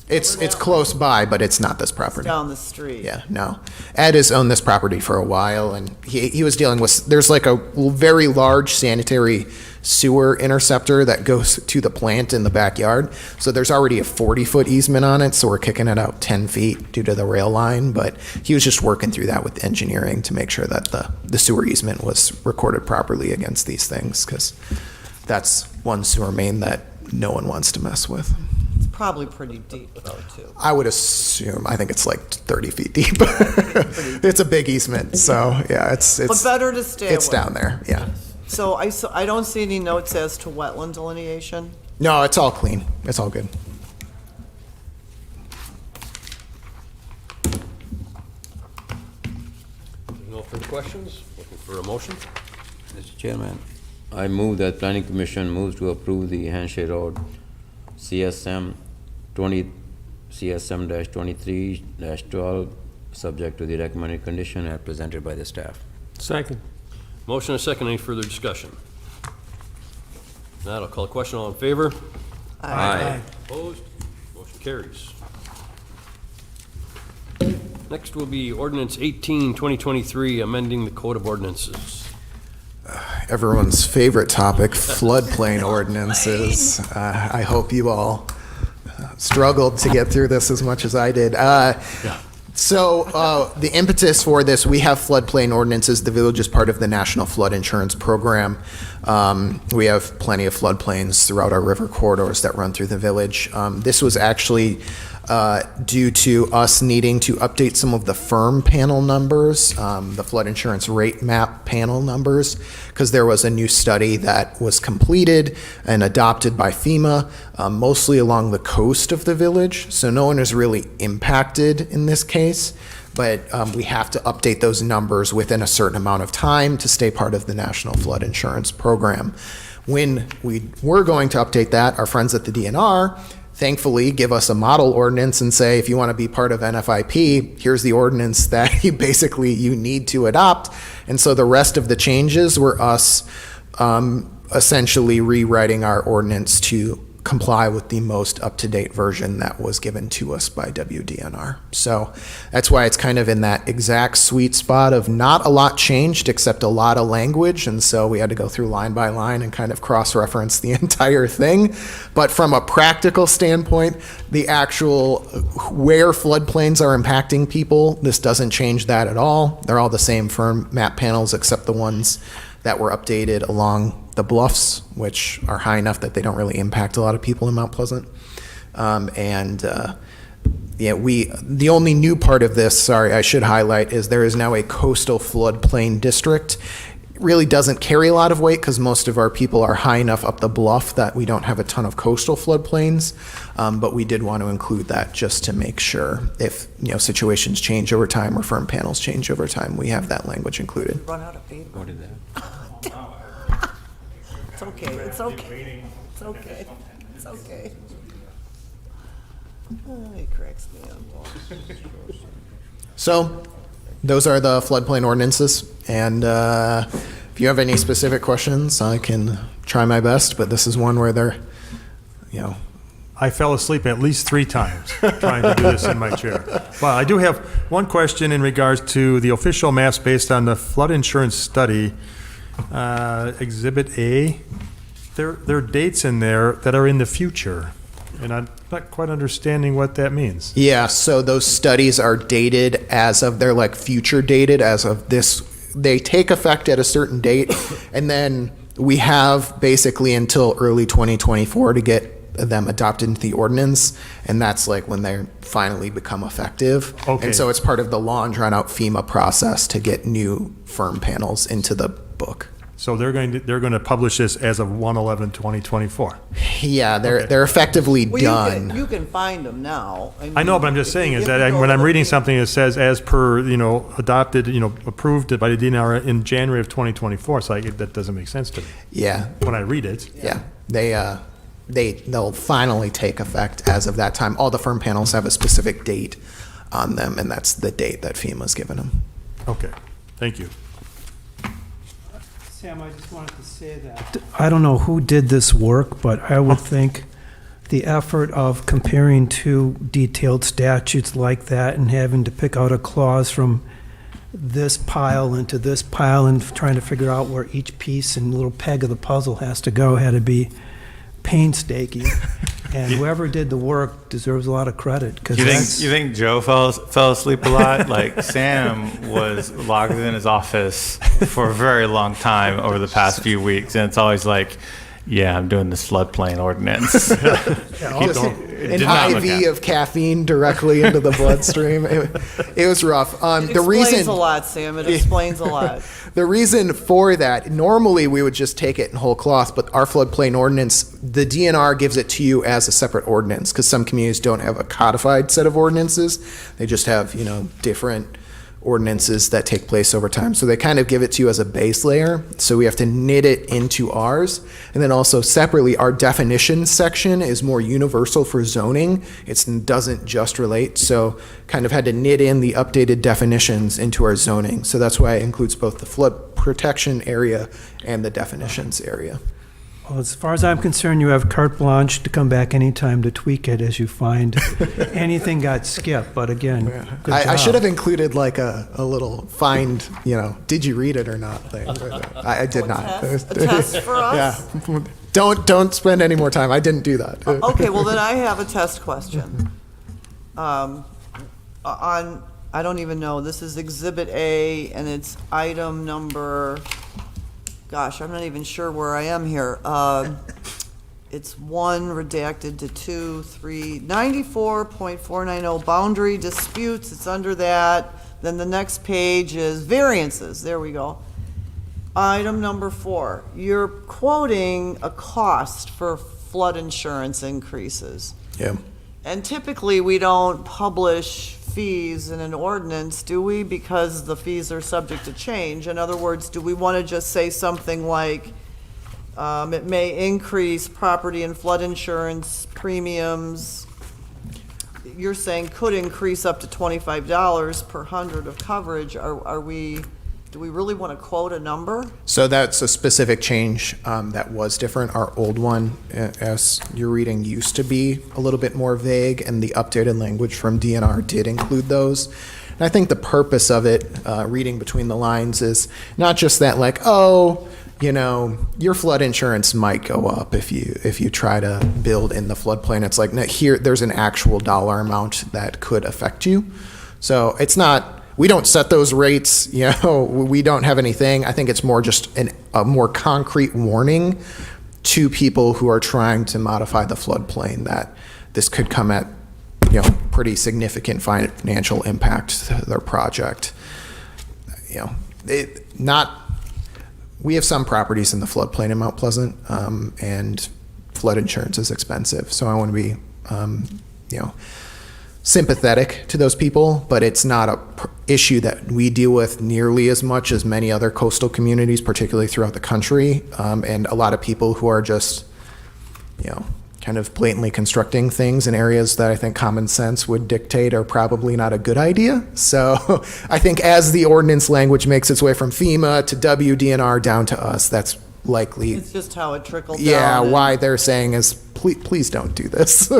It's close by, but it's not this property. down the street. Yeah, no. Ed has owned this property for a while, and he was dealing with, there's like a very large sanitary sewer interceptor that goes to the plant in the backyard. So there's already a 40-foot easement on it, so we're kicking it out 10 feet due to the rail line. But he was just working through that with engineering to make sure that the sewer easement was recorded properly against these things, because that's one sewer main that no one wants to mess with. It's probably pretty deep, though, too. I would assume, I think it's like 30 feet deep. It's a big easement, so yeah, it's But better to stay it's away. down there, yeah. So I don't see any notes as to wetland delineation. No, it's all clean. It's all good. No further questions? Looking for a motion? Mr. Chairman, I move that Planning Commission moves to approve the Hansche Road CSM 23-12, subject to the recommended condition as presented by the staff. Second. Motion and a second. Any further discussion? If not, I'll call a question. All in favor? Aye. Opposed? Motion carries. Next will be Ordinance 18, 2023, amending the Code of Ordinances. Everyone's favorite topic, floodplain ordinances. I hope you all struggled to get through this as much as I did. So the impetus for this, we have floodplain ordinances. The village is part of the National Flood Insurance Program. We have plenty of floodplains throughout our river corridors that run through the village. This was actually due to us needing to update some of the firm panel numbers, the flood insurance rate map panel numbers, because there was a new study that was completed and adopted by FEMA, mostly along the coast of the village. So no one is really impacted in this case, but we have to update those numbers within a certain amount of time to stay part of the National Flood Insurance Program. When we were going to update that, our friends at the DNR thankfully give us a model ordinance and say, if you want to be part of NFIP, here's the ordinance that you need to adopt. And so the rest of the changes were us essentially rewriting our ordinance to comply with the most up-to-date version that was given to us by WDNR. So that's why it's kind of in that exact sweet spot of not a lot changed except a lot of language, and so we had to go through line by line and kind of cross-reference the entire thing. But from a practical standpoint, the actual where floodplains are impacting people, this doesn't change that at all. They're all the same firm map panels except the ones that were updated along the bluffs, which are high enough that they don't really impact a lot of people in Mount Pleasant. The only new part of this, sorry, I should highlight, is there is now a coastal floodplain district. It really doesn't carry a lot of weight because most of our people are high enough up the bluff that we don't have a ton of coastal floodplains, but we did want to include that just to make sure if situations change over time or firm panels change over time, we have that language included. Run out of paper. What is that? It's okay, it's okay. It's okay. It's okay. Oh, he cracks me up. So those are the floodplain ordinances, and if you have any specific questions, I can try my best, but this is one where they're, I fell asleep at least 3 times trying to do this in my chair. Well, I do have one question in regards to the official maps based on the flood insurance study. Exhibit A, there are dates in there that are in the future, and I'm not quite understanding what that means. Yeah, so those studies are dated as of, they're like future dated as of this, they take effect at a certain date, and then we have basically until early 2024 to get them adopted into the ordinance, and that's like when they finally become effective. Okay. And so it's part of the long drawn out FEMA process to get new firm panels into the book. So they're going to publish this as of 1/11/2024. Yeah, they're effectively Well, done. you can find them now. I know, but I'm just saying is that when I'm reading something that says as per, adopted, approved by the DNR in January of 2024, so that doesn't make sense to me Yeah, when I read it. yeah. They'll finally take effect as of that time. All the firm panels have a specific date on them, and that's the date that FEMA's given them. Okay, thank you. Sam, I just wanted to say that. I don't know who did this work, but I would think the effort of comparing 2 detailed statutes like that and having to pick out a clause from this pile into this pile and trying to figure out where each piece and little peg of the puzzle has to go had to be painstaking. And whoever did the work deserves a lot of credit. You think Joe fell asleep a lot? Like Sam was locked in his office for a very long time over the past few weeks, and it's always like, yeah, I'm doing this floodplain ordinance. An IV of caffeine directly into the bloodstream. It was rough. It explains a lot, Sam. It explains a lot. The reason for that, normally we would just take it in whole cloth, but our floodplain ordinance, the DNR gives it to you as a separate ordinance because some communities don't have a codified set of ordinances. They just have, different ordinances that take place over time. So they kind of give it to you as a base layer. So we have to knit it into ours. And then also separately, our definitions section is more universal for zoning. It doesn't just relate. So kind of had to knit in the updated definitions into our zoning. So that's why it includes both the flood protection area and the definitions area. Well, as far as I'm concerned, you have carte blanche to come back anytime to tweak it as you find anything got skipped. But again, good I job. should have included like a little find, did you read it or not thing. I did not. A test for us? Yeah. Don't spend any more time. I didn't do that. Okay, well then I have a test question. I don't even know, this is Exhibit A, and it's item number, gosh, I'm not even sure where I am here. it's 1 redacted to 2, 3, 94.490 boundary disputes, it's under that. Then the next page is variances, there we go. Item number 4, you're quoting a cost for flood insurance increases. Yeah. And typically, we don't publish fees in an ordinance, do we? Because the fees are subject to change. In other words, do we want to just say something like, it may increase property and flood insurance premiums? You're saying could increase up to $25 per 100 of coverage. Do we really want to quote a number? So that's a specific change that was different. Our old one, as you're reading, used to be a little bit more vague, and the updated language from DNR did include those. And I think the purpose of it, reading between the lines, is not just that, like, oh, you know, your flood insurance might go up if you try to build in the floodplain. It's like, no, here, there's an actual dollar amount that could affect you. So it's not. We don't set those rates, you know, we don't have anything. I think it's more just a more concrete warning to people who are trying to modify the floodplain that this could come at, you know, pretty significant financial impact to their project. You know, we have some properties in the floodplain in Mount Pleasant, and flood insurance is expensive. So I want to be, you know, sympathetic to those people, but it's not a issue that we deal with nearly as much as many other coastal communities, particularly throughout the country. And a lot of people who are just, you know, kind of blatantly constructing things in areas that I think common sense would dictate are probably not a good idea. So I think as the ordinance language makes its way from FEMA to WDNR down to us, that's likely, It's just how it trickled down. yeah, and- why they're saying is, please don't do this.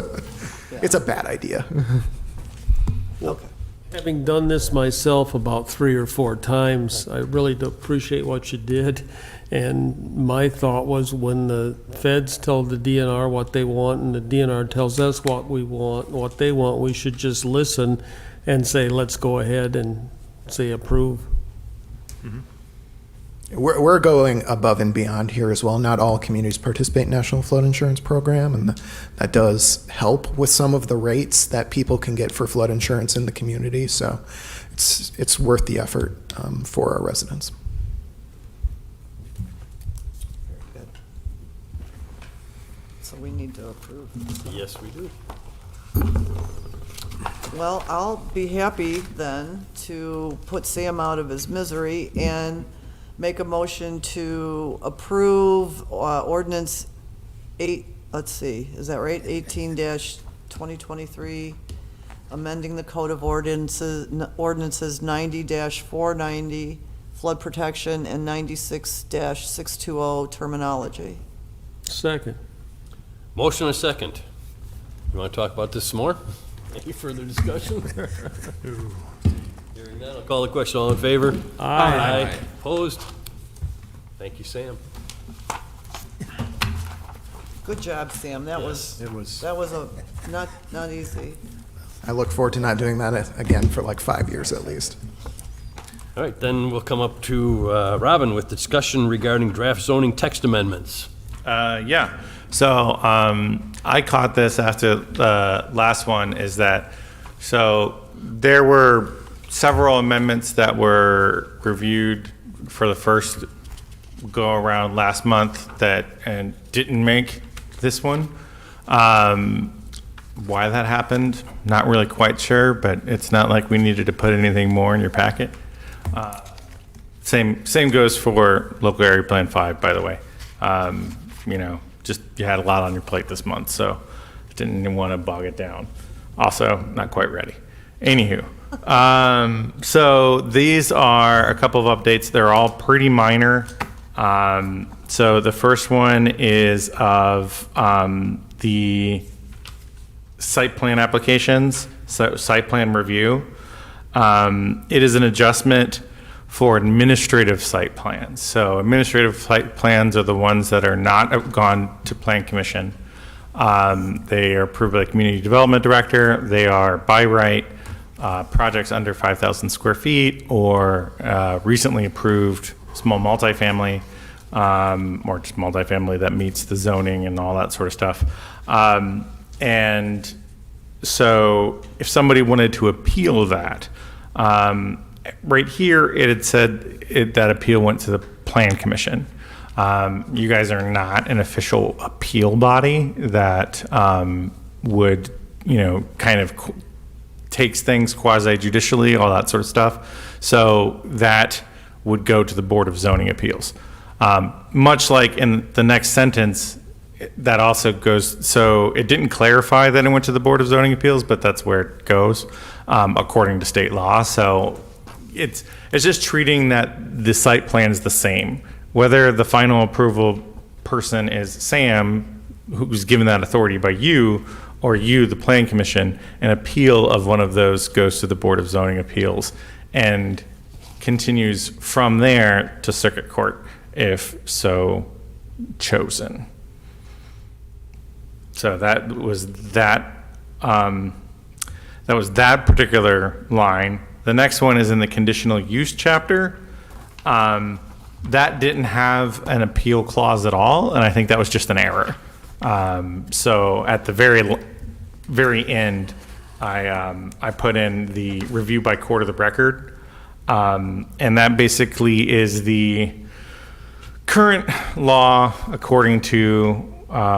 It's a bad idea. Okay. Having done this myself about 3 or 4 times, I really do appreciate what you did. And my thought was when the feds tell the DNR what they want and the DNR tells us what we want, what they want, we should just listen and say, let's go ahead and say approve. We're going above and beyond here as well. Not all communities participate in National Flood Insurance Program, and that does help with some of the rates that people can get for flood insurance in the community. So it's worth the effort for our residents. So we need to approve. Yes, we do. Well, I'll be happy then to put Sam out of his misery and make a motion to approve ordinance 8, let's see, is that right? 18-2023, amending the Code of Ordinances 90-490, flood protection, and 96-620, terminology. Second. Motion and a second. You want to talk about this some more? Any further discussion? Hearing none, I'll call the question. All in favor? Aye. Opposed? Thank you, Sam. Good job, Sam. That was not easy. I look forward to not doing that again for like 5 years at least. All right, then we'll come up to Robin with discussion regarding draft zoning text amendments. Yeah. So I caught this after the last one is that, so there were several amendments that were reviewed for the first go around last month and didn't make this one. Why that happened, not really quite sure, but it's not like we needed to put anything more in your packet. Same goes for local area plan 5, by the way. You know, just you had a lot on your plate this month, so didn't even want to bog it down. Also, not quite ready. Anywho, so these are a couple of updates. They're all pretty minor. So the first one is of the site plan applications, so site plan review. It is an adjustment for administrative site plans. So administrative site plans are the ones that are not gone to Plan Commission. They are approved by the Community Development Director. They are by right projects under 5,000 square feet or recently approved small multifamily or just multifamily that meets the zoning and all that sort of stuff. And so if somebody wanted to appeal that, right here, it had said that appeal went to the Plan Commission. You guys are not an official appeal body that would, kind of takes things quasi-judicially, all that sort of stuff. So that would go to the Board of Zoning Appeals. Much like in the next sentence, that also goes, so it didn't clarify that it went to the Board of Zoning Appeals, but that's where it goes, according to state law. So it's just treating that the site plan is the same. Whether the final approval person is Sam, who's given that authority by you, or you, the Plan Commission, an appeal of one of those goes to the Board of Zoning Appeals and continues from there to circuit court if so chosen. So that was that particular line. The next one is in the conditional use chapter. That didn't have an appeal clause at all, and I think that was just an error. So at the very end, I put in the review by court of the record, and that basically is the current law according to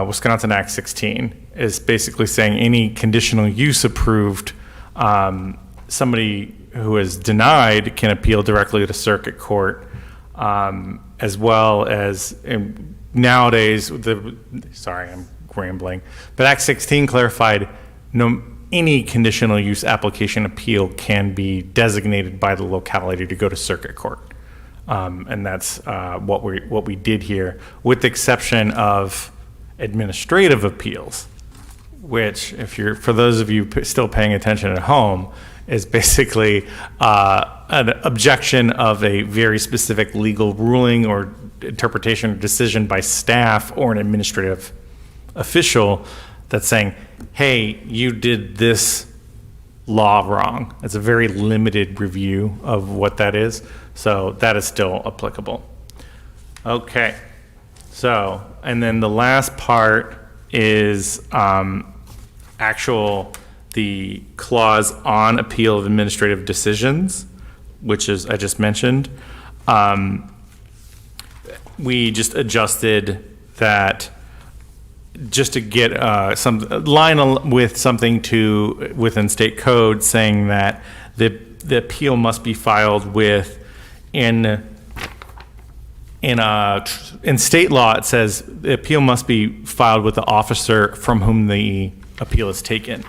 Wisconsin Act 16 is basically saying any conditional use approved, somebody who is denied can appeal directly to circuit court, as well as nowadays, sorry, I'm rambling, but Act 16 clarified any conditional use application appeal can be designated by the locality to go to circuit court. And that's what we did here, with the exception of administrative appeals, which, for those of you still paying attention at home, is basically an objection of a very specific legal ruling or interpretation or decision by staff or an administrative official that's saying, hey, you did this law wrong. It's a very limited review of what that is. So that is still applicable. Okay. So, and then the last part is the clause on appeal of administrative decisions, which is, I just mentioned. We just adjusted that just to get some line with something within state code saying that the appeal must be filed with in state law. It says the appeal must be filed with the officer from whom the appeal is taken.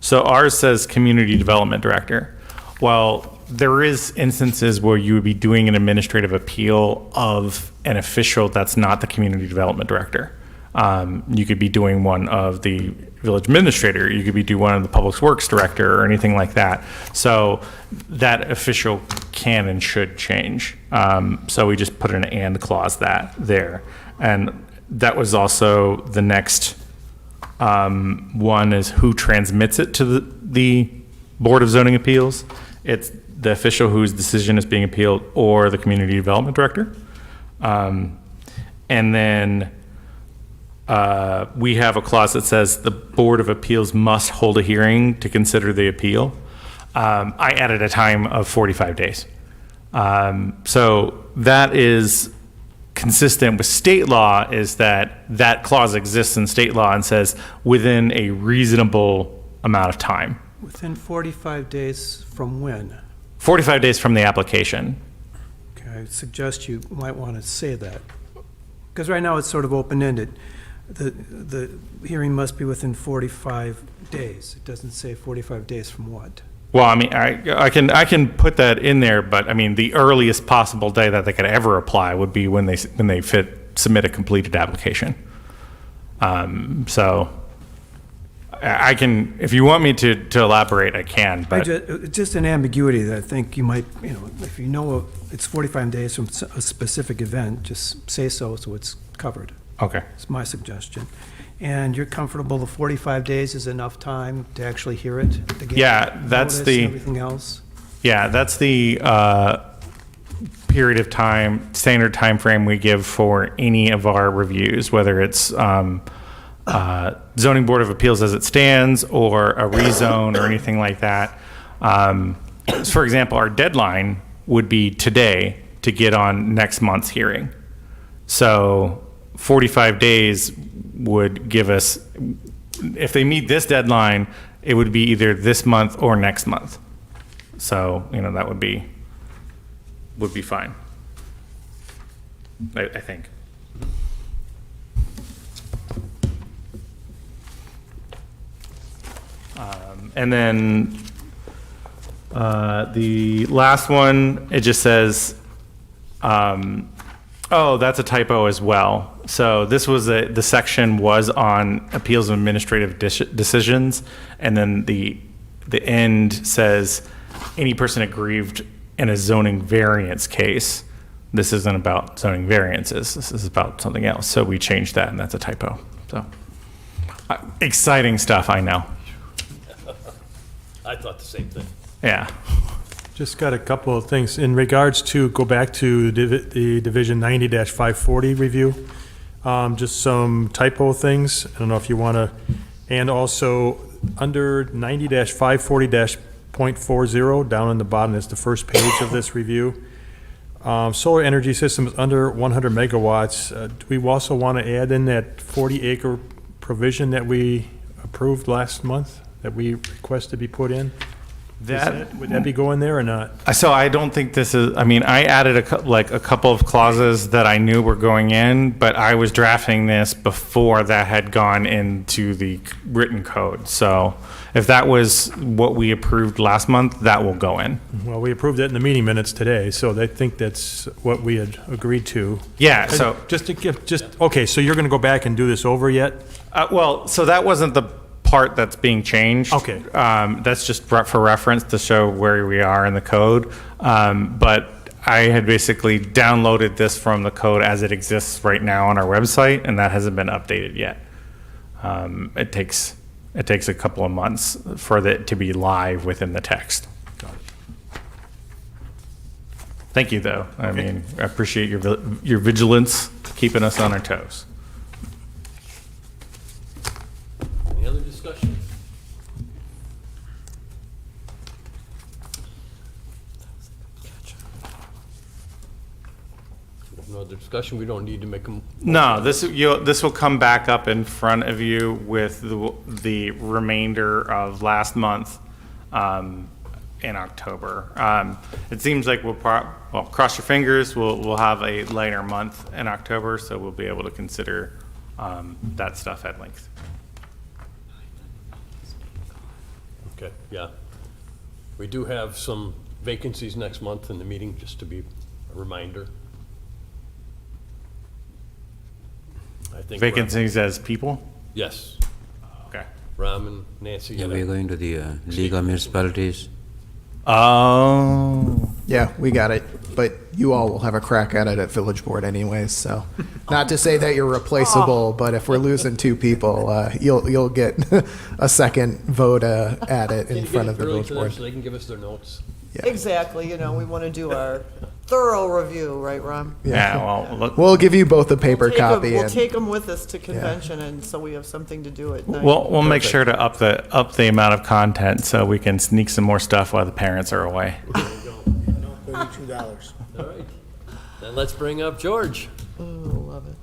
So ours says community development director. Well, there is instances where you would be doing an administrative appeal of an official that's not the community development director. You could be doing one of the village administrator. You could be doing one of the public works director or anything like that. So that official can and should change. So we just put an and clause there. And that was also the next one is who transmits it to the Board of Zoning Appeals. It's the official whose decision is being appealed or the community development director. And then we have a clause that says the Board of Appeals must hold a hearing to consider the appeal. I added a time of 45 days. So that is consistent with state law, is that clause exists in state law and says within a reasonable amount of time. Within 45 days from when? 45 days from the application. Okay, I suggest you might want to say that. Because right now it's sort of open-ended. The hearing must be within 45 days. It doesn't say 45 days from what. Well, I mean, I can put that in there, but I mean, the earliest possible day that they could ever apply would be when they submit a completed application. So I can, if you want me to elaborate, I can. But just an ambiguity that I think you might, if you know it's 45 days from a specific event, just say so it's covered. Okay. It's my suggestion. And you're comfortable the 45 days is enough time to actually hear it? To get Yeah, that's notice the and everything else? Yeah, that's the period of time, standard time frame we give for any of our reviews, whether it's zoning board of appeals as it stands or a rezone or anything like that. For example, our deadline would be today to get on next month's hearing. So 45 days would give us, if they meet this deadline, it would be either this month or next month. So, that would be fine. I think. And then the last one, it just says, oh, that's a typo as well. So this was the section was on appeals of administrative decisions, and then the end says any person aggrieved in a zoning variance case. This isn't about zoning variances. This is about something else. So we changed that, and that's a typo. So exciting stuff, I know. I thought the same thing. Yeah. Just got a couple of things in regards to, go back to the Division 90-540 review. Just some typo things. I don't know if you want to, and also under 90-540-.40, down on the bottom, is the first page of this review. Solar energy systems under 100 megawatts. Do we also want to add in that 40-acre provision that we approved last month, that we request to be put in? Would that be going there or not? So I don't think this is, I added a couple of clauses that I knew were going in, but I was drafting this before that had gone into the written code. So if that was what we approved last month, that will go in. Well, we approved it in the meeting minutes today, so I think that's what we had agreed to. Yeah, so. Okay, so you're going to go back and do this over yet? So that wasn't the part that's being changed. Okay. That's just for reference to show where we are in the code. But I had basically downloaded this from the code as it exists right now on our website, and that hasn't been updated yet. It takes a couple of months for it to be live within the text. Got it. Thank you, though. I appreciate your vigilance, keeping us on our toes. Any other discussion? No other discussion, we don't need to make them. No, this will come back up in front of you with the remainder of last month in October. It seems like we'll cross your fingers, we'll have a lighter month in October, so we'll be able to consider that stuff at length. Okay, yeah. We do have some vacancies next month in the meeting, just to be a reminder. I think Vacancies as people? Yes. Okay. Ram and Nancy. Yeah, we're going to the League of Municipalities. Oh. Yeah, we got it. But you all will have a crack at it at village board anyways, so. Not to say that you're replaceable, but if we're losing two people, you'll get a second vote at it in front of the village board. So they can give us their notes. Yeah. Exactly, we want to do our thorough review, right, Ron? Yeah, well, look. We'll give you both a paper copy. We'll and- take them with us to convention, and so we have something to do at night. We'll make sure to up the amount of content so we can sneak some more stuff while the parents are away. $32. All right. Then let's bring up George. Oh, love it.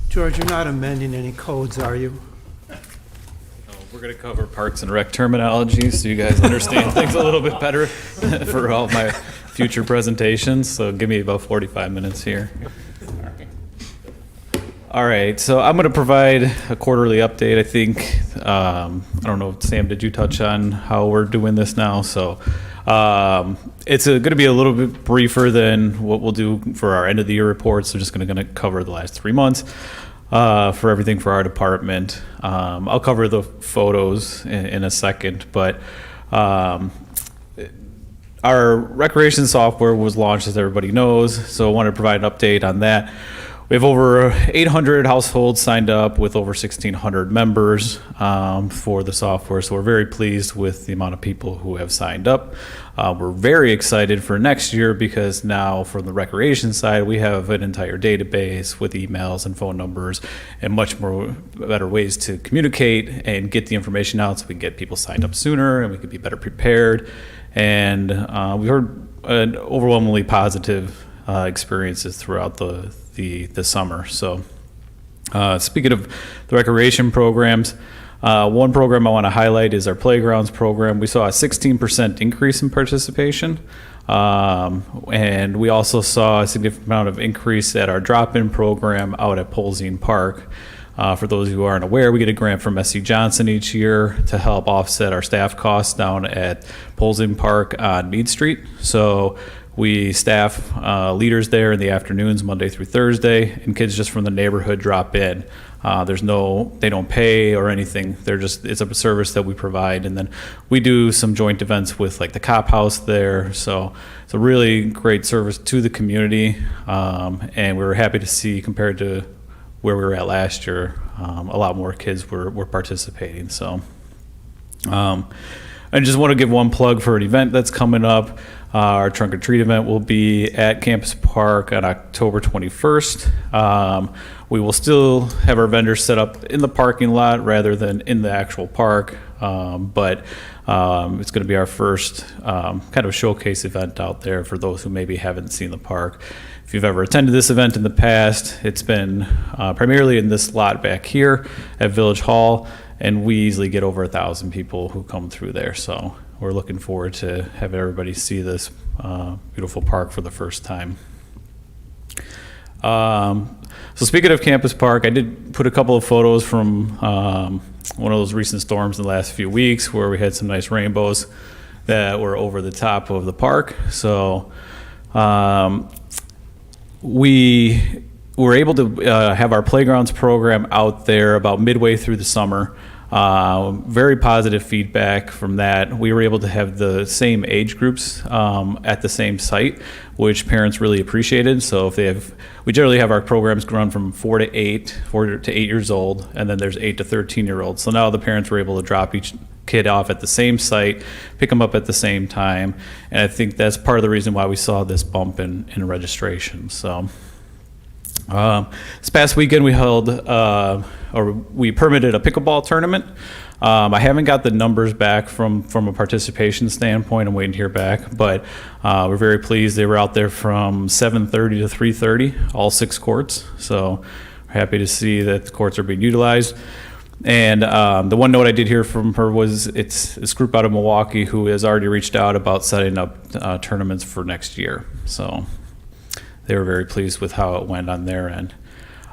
George, you're not amending any codes, are you? We're going to cover Parks and Rec terminology so you guys understand things a little bit better for all my future presentations. So give me about 45 minutes here. All right, so I'm going to provide a quarterly update, I think. I don't know, Sam, did you touch on how we're doing this now? So it's going to be a little bit briefer than what we'll do for our end of the year reports. So just going to cover the last 3 months for everything for our department. I'll cover the photos in a second, but our recreation software was launched, as everybody knows, so I want to provide an update on that. We have over 800 households signed up with over 1,600 members for the software. So we're very pleased with the amount of people who have signed up. We're very excited for next year because now from the recreation side, we have an entire database with emails and phone numbers and much more better ways to communicate and get the information out so we can get people signed up sooner and we can be better prepared. And we heard an overwhelmingly positive experiences throughout the summer. So speaking of the recreation programs, one program I want to highlight is our playgrounds program. We saw a 16% increase in participation. And we also saw a significant amount of increase at our drop-in program out at Polzine Park. For those who aren't aware, we get a grant from SC Johnson each year to help offset our staff costs down at Polzine Park on Mead Street. So we staff leaders there in the afternoons, Monday through Thursday, and kids just from the neighborhood drop in. They don't pay or anything. It's a service that we provide. And then we do some joint events with like the Cop House there. So it's a really great service to the community. And we were happy to see, compared to where we were at last year, a lot more kids were participating. So I just want to give one plug for an event that's coming up. Our Trunk or Treat event will be at Campus Park on October 21st. We will still have our vendors set up in the parking lot rather than in the actual park, but it's going to be our first kind of showcase event out there for those who maybe haven't seen the park. If you've ever attended this event in the past, it's been primarily in this lot back here at Village Hall, and we easily get over 1,000 people who come through there. So we're looking forward to having everybody see this beautiful park for the first time. So speaking of Campus Park, I did put a couple of photos from one of those recent storms in the last few weeks where we had some nice rainbows that were over the top of the park. So we were able to have our playgrounds program out there about midway through the summer. Very positive feedback from that. We were able to have the same age groups at the same site, which parents really appreciated. So we generally have our programs run from 4 to 8 years old, and then there's 8 to 13-year-olds. So now the parents were able to drop each kid off at the same site, pick them up at the same time, and I think that's part of the reason why we saw this bump in registration. So this past weekend we we permitted a pickleball tournament. I haven't got the numbers back from a participation standpoint. I'm waiting to hear back, but we're very pleased. They were out there from 7:30 to 3:30, all 6 courts. So we're happy to see that the courts are being utilized. And the one note I did hear from her was it's this group out of Milwaukee who has already reached out about setting up tournaments for next year. So they were very pleased with how it went on their end.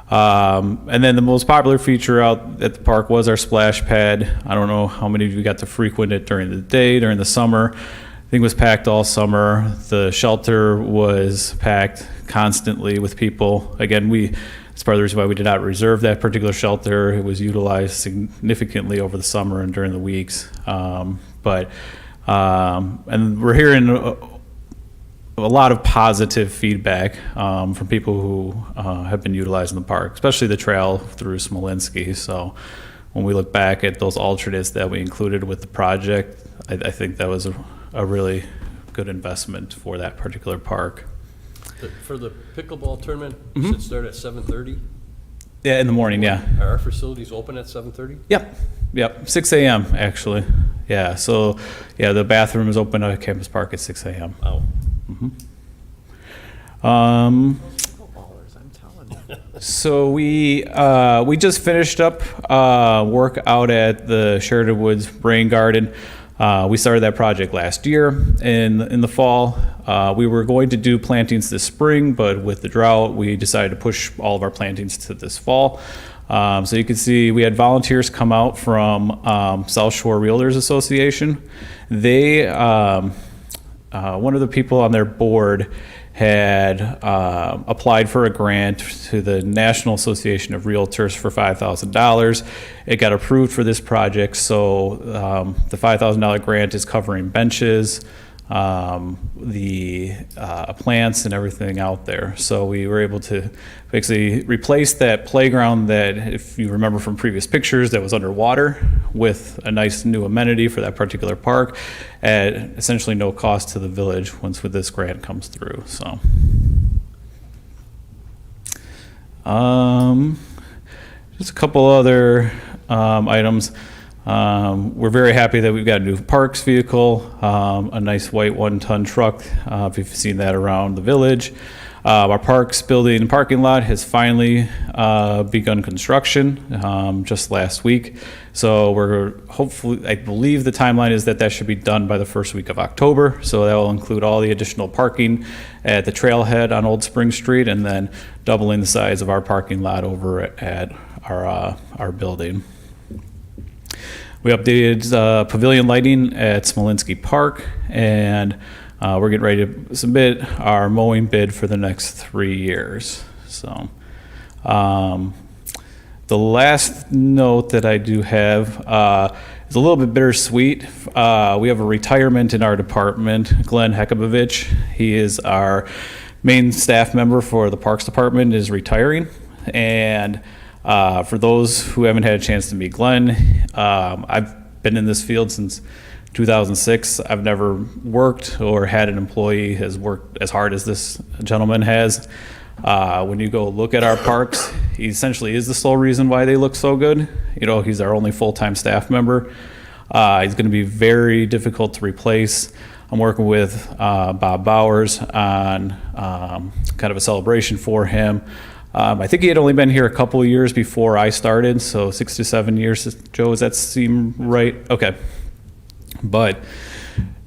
And then the most popular feature out at the park was our splash pad. I don't know how many of you got to frequent it during the day, during the summer. I think it was packed all summer. The shelter was packed constantly with people. Again, it's part of the reason why we did not reserve that particular shelter. It was utilized significantly over the summer and during the weeks. And we're hearing a lot of positive feedback from people who have been utilizing the park, especially the trail through Smolinski. So when we look back at those alternates that we included with the project, I think that was a really good investment for that particular park. For the pickleball tournament, does it start at 7:30? Yeah, in the morning, yeah. Are our facilities open at 7:30? Yep, 6 a.m. actually. Yeah, so yeah, the bathroom is open at Campus Park at 6 a.m. Oh. I'm telling you. So we just finished up work out at the Sheridan Woods Rain Garden. We started that project last year in the fall. We were going to do plantings this spring, but with the drought, we decided to push all of our plantings to this fall. So you can see we had volunteers come out from South Shore Realtors Association. They one of the people on their board had applied for a grant to the National Association of Realtors for $5,000. It got approved for this project, so the $5,000 grant is covering benches, the plants and everything out there. So we were able to basically replace that playground that, if you remember from previous pictures, that was underwater with a nice new amenity for that particular park at essentially no cost to the village once this grant comes through. So. Just a couple other items. We're very happy that we've got a new parks vehicle, a nice white 1-ton truck, if you've seen that around the village. Our parks building and parking lot has finally begun construction just last week. So we're hopefully, I believe the timeline is that should be done by the first week of October. So that will include all the additional parking at the trailhead on Old Spring Street, and then doubling the size of our parking lot over at our building. We updated pavilion lighting at Smolinski Park, and we're getting ready to submit our mowing bid for the next 3 years. So the last note that I do have is a little bit bittersweet. We have a retirement in our department. Glenn Hekabovich, he is our main staff member for the Parks Department, is retiring. And for those who haven't had a chance to meet Glenn, I've been in this field since 2006. I've never worked or had an employee has worked as hard as this gentleman has. When you go look at our parks, he essentially is the sole reason why they look so good. You know, he's our only full-time staff member. He's going to be very difficult to replace. I'm working with Bob Bowers on kind of a celebration for him. I think he had only been here a couple of years before I started, so 6 to 7 years. Joe, does that seem right? Okay. But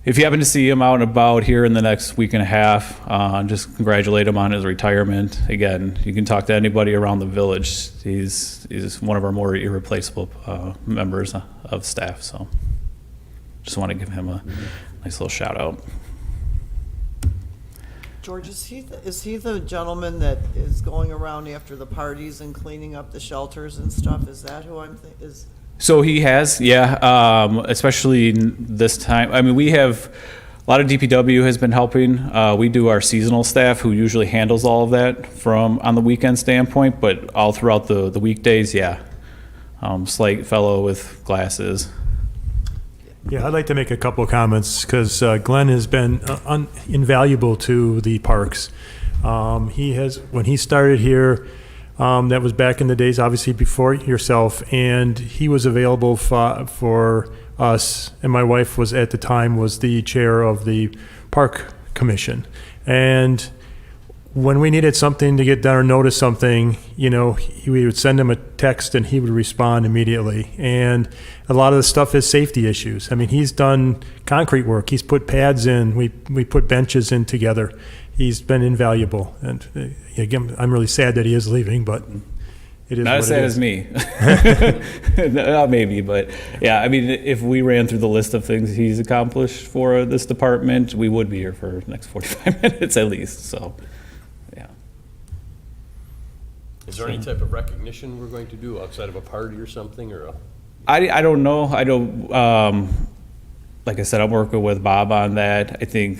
if you happen to see him out and about here in the next week and a half, just congratulate him on his retirement. Again, you can talk to anybody around the village. He's one of our more irreplaceable members of staff. So just want to give him a nice little shout out. George, is he the gentleman that is going around after the parties and cleaning up the shelters and stuff? Is that who I'm thinking? So he has, yeah, especially this time. I mean, we have a lot of DPW has been helping. We do our seasonal staff, who usually handles all of that from on the weekend standpoint, but all throughout the weekdays, yeah. Slight fellow with glasses. Yeah, I'd like to make a couple of comments because Glenn has been invaluable to the parks. He has, when he started here, that was back in the days, obviously before yourself, and he was available for us. And my wife was at the time was the chair of the park commission, and when we needed something to get done or notice something, you know, we would send him a text and he would respond immediately. And a lot of the stuff is safety issues. I mean, he's done concrete work. He's put pads in. We put benches in together. He's been invaluable. And again, I'm really sad that he is leaving, but it is not what as sad it as is. me. Not maybe, but yeah, I mean, if we ran through the list of things he's accomplished for this department, we would be here for the next 45 minutes at least. So. Is there any type of recognition we're going to do outside of a party or something, or? I don't know. I don't. Like I said, I'm working with Bob on that. I think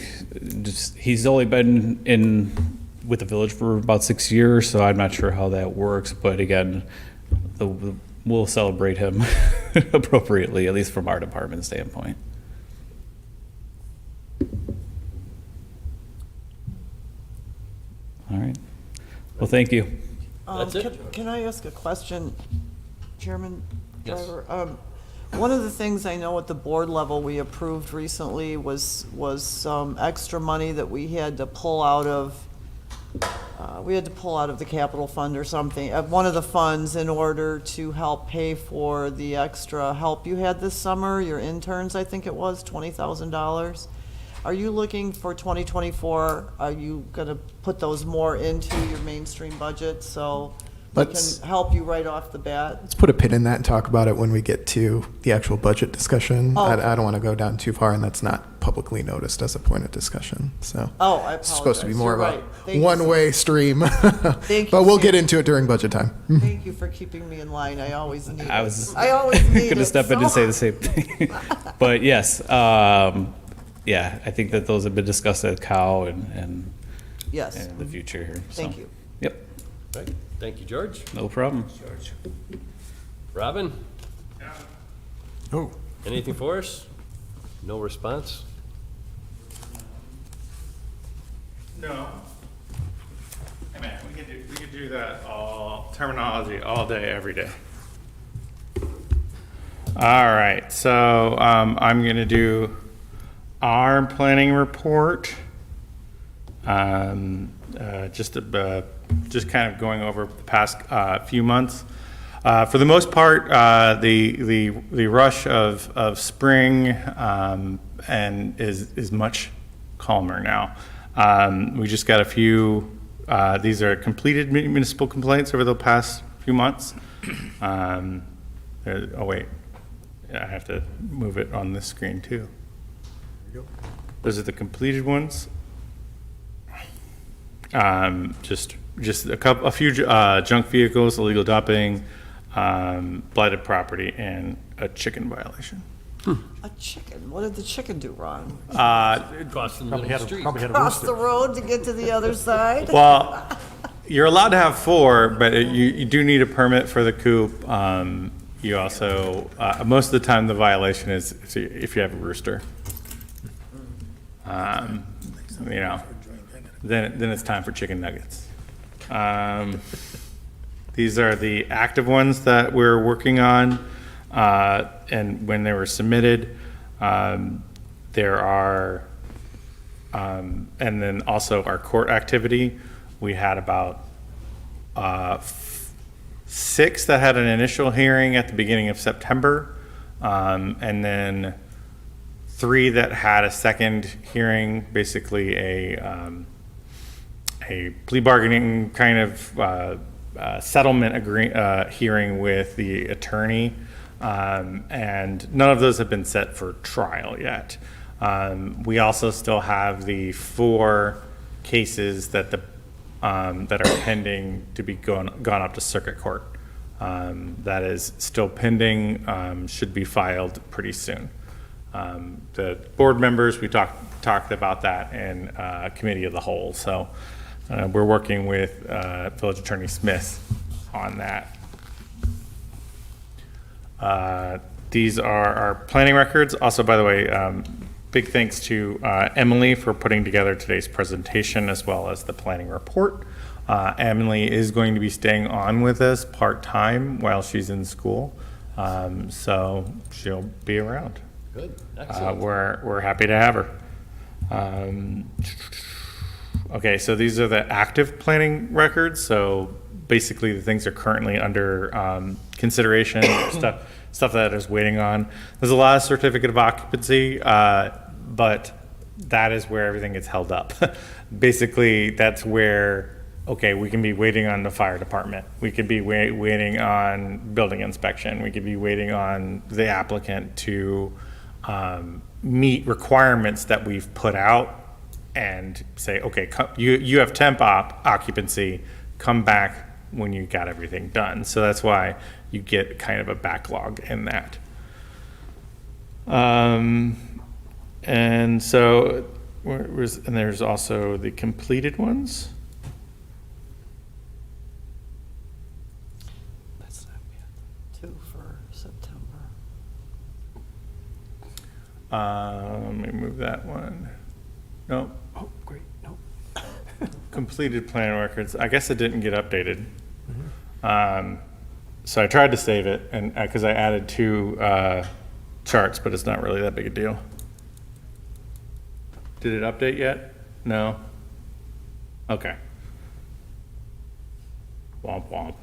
just he's only been with the village for about 6 years, so I'm not sure how that works. But again, we'll celebrate him appropriately, at least from our department standpoint. All right. Well, thank you. That's it? Can I ask a question, Chairman Yes. Driver? One of the things I know at the board level we approved recently was some extra money that we had to pull out of the capital fund or something, one of the funds, in order to help pay for the extra help you had this summer, your interns, I think it was, $20,000. Are you looking for 2024? Are you going to put those more into your mainstream budget so we can help you right off the bat? Let's put a pin in that and talk about it when we get to the actual budget discussion. Oh. I don't want to go down too far, and that's not publicly noticed as a point of discussion. So Oh, I apologize. it's supposed to be more You're of right. a Thank you one-way stream. Thank But you, we'll Sam. get into it during budget time. Thank you for keeping me in line. I always need I was I always need going to it, step in and so- say the same thing. But yes, yeah, I think that those have been discussed at COW and Yes, in the future here. so. thank you. Yep, Right. Thank you, George. no problem. Robin, Oh, anything for us? No response? No. Hey man, we could do that terminology all day, every day. All right, so I'm gonna do our planning report. Just kind of going over the past few months. For the most part, the rush of spring and is much calmer now. We just got a few. These are completed municipal complaints over the past few months. Oh wait, I have to move it on this screen too. Those are the completed ones. Just a few junk vehicles, illegal dumping, blighted property, and a chicken violation. A chicken, what did the chicken do wrong? Across the middle of the street. probably had a Cross the rooster. road to get to the other side? Well, you're allowed to have 4, but you do need a permit for the coop. You also, most of the time, the violation is if you have a rooster. You know, then it's time for chicken nuggets. These are the active ones that we're working on, and when they were submitted, there are, and then also our court activity. We had about 6 that had an initial hearing at the beginning of September, and then 3 that had a second hearing, basically a plea bargaining kind of settlement hearing with the attorney, and none of those have been set for trial yet. We also still have the 4 cases that that are pending to be gone up to circuit court. That is still pending, should be filed pretty soon. The board members, we talked about that in committee of the whole. So we're working with Village Attorney Smith on that. These are our planning records. Also, by the way, big thanks to Emily for putting together today's presentation as well as the planning report. Emily is going to be staying on with us part-time while she's in school, so she'll be around. Good, excellent. We're happy to have her. Okay, so these are the active planning records. So basically, the things are currently under consideration, stuff that is waiting on. There's a lot of certificate of occupancy, but that is where everything gets held up. Basically, that's where, okay, we can be waiting on the fire department. We could be waiting on building inspection. We could be waiting on the applicant to meet requirements that we've put out and say, okay, you have temp occupancy, come back when you got everything done. So that's why you get kind of a backlog in that. And so, and there's also the completed ones. That's not bad. 2 for September. Let me move that one. No, Oh, great, no. completed plan records. I guess it didn't get updated. So I tried to save it, and because I added 2 charts, but it's not really that big a deal. Did it update yet? No? Okay. Womp womp.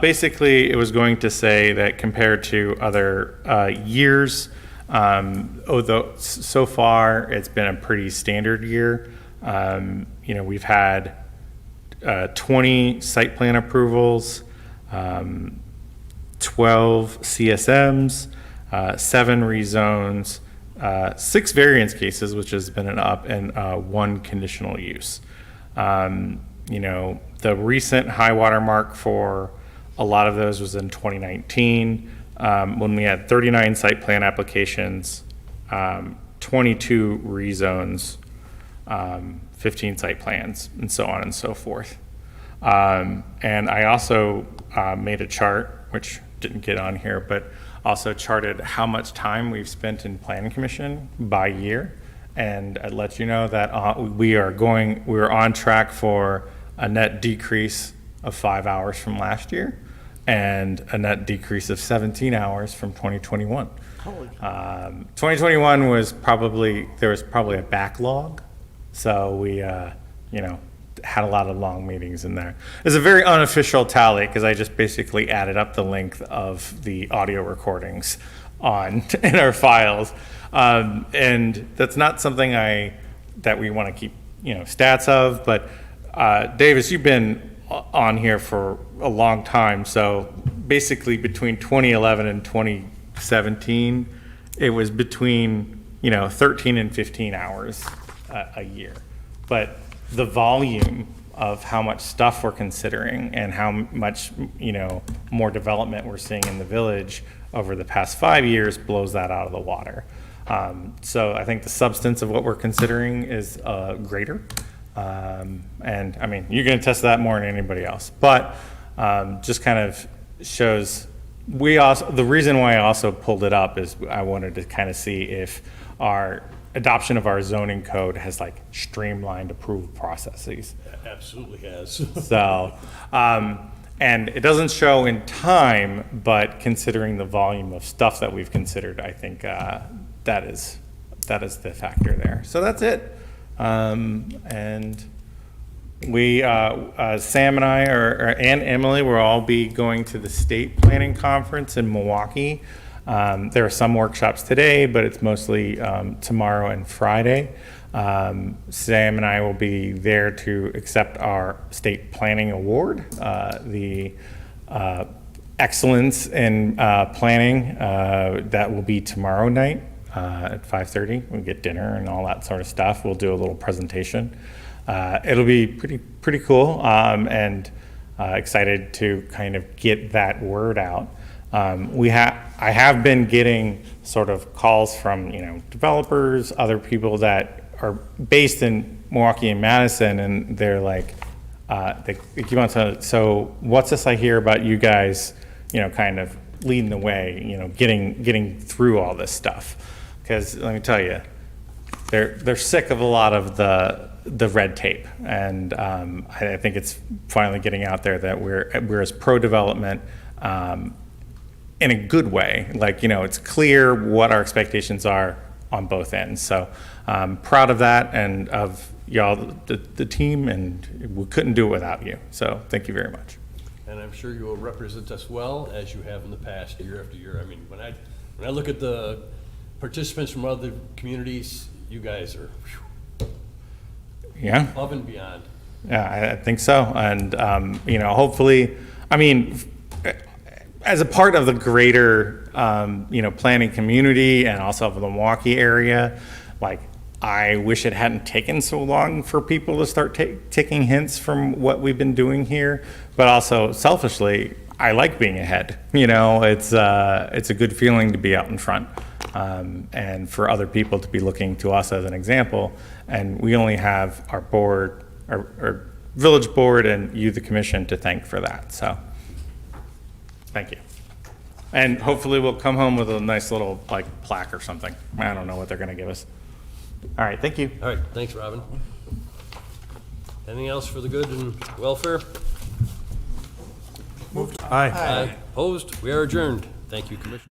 Basically, it was going to say that compared to other years, although so far it's been a pretty standard year. You know, we've had 20 site plan approvals, 12 CSMs, 7 rezones, 6 variance cases, which has been an up, and 1 conditional use. You know, the recent high water mark for a lot of those was in 2019, when we had 39 site plan applications, 22 rezones, 15 site plans, and so on and so forth. And I also made a chart, which didn't get on here, but also charted how much time we've spent in planning commission by year. And I'd let you know that we're on track for a net decrease of 5 hours from last year and a net decrease of 17 hours from 2021. 2021 was there was probably a backlog. So we, had a lot of long meetings in there. It's a very unofficial tally because I just basically added up the length of the audio recordings in our files. And that's not something that we want to keep, stats of, but Davis, you've been on here for a long time. So basically between 2011 and 2017, it was between, 13 and 15 hours a year. But the volume of how much stuff we're considering and how much, more development we're seeing in the village over the past 5 years blows that out of the water. So I think the substance of what we're considering is greater. And I mean, you can attest to that more than anybody else, but just kind of shows the reason why I also pulled it up is I wanted to kind of see if our adoption of our zoning code has like streamlined approval processes. Absolutely has. So, and it doesn't show in time, but considering the volume of stuff that we've considered, I think that is the factor there. So that's it. And we, Sam and I and Emily will all be going to the state planning conference in Milwaukee. There are some workshops today, but it's mostly tomorrow and Friday. Sam and I will be there to accept our state planning award, the excellence in planning. That will be tomorrow night at 5:30. We get dinner and all that sort of stuff. We'll do a little presentation. It'll be pretty cool, and excited to kind of get that word out. I have been getting sort of calls from, developers, other people that are based in Milwaukee and Madison, and they're like, they keep on saying, so what's this I hear about you guys, kind of leading the way, getting through all this stuff? Because let me tell you, they're sick of a lot of the red tape, and I think it's finally getting out there that we're as pro-development, in a good way. Like, it's clear what our expectations are on both ends. So I'm proud of that and of y'all, the team, and we couldn't do it without you. So thank you very much. And I'm sure you will represent us well, as you have in the past, year after year. I mean, when I look at the participants from other communities, you guys are Yeah. above and beyond. Yeah, I think so. And, hopefully, as a part of the greater, planning community and also of the Milwaukee area, like, I wish it hadn't taken so long for people to start taking hints from what we've been doing here. But also, selfishly, I like being ahead. It's a good feeling to be out in front, and for other people to be looking to us as an example. And we only have our board, our village board, and you, the commission, to thank for that. So, thank you. And hopefully, we'll come home with a nice little plaque or something. I don't know what they're going to give us. All right, thank you. All right, thanks, Robin. Anything else for the good and welfare? Aye. Aye. Opposed? We are adjourned. Thank you, Commissioner.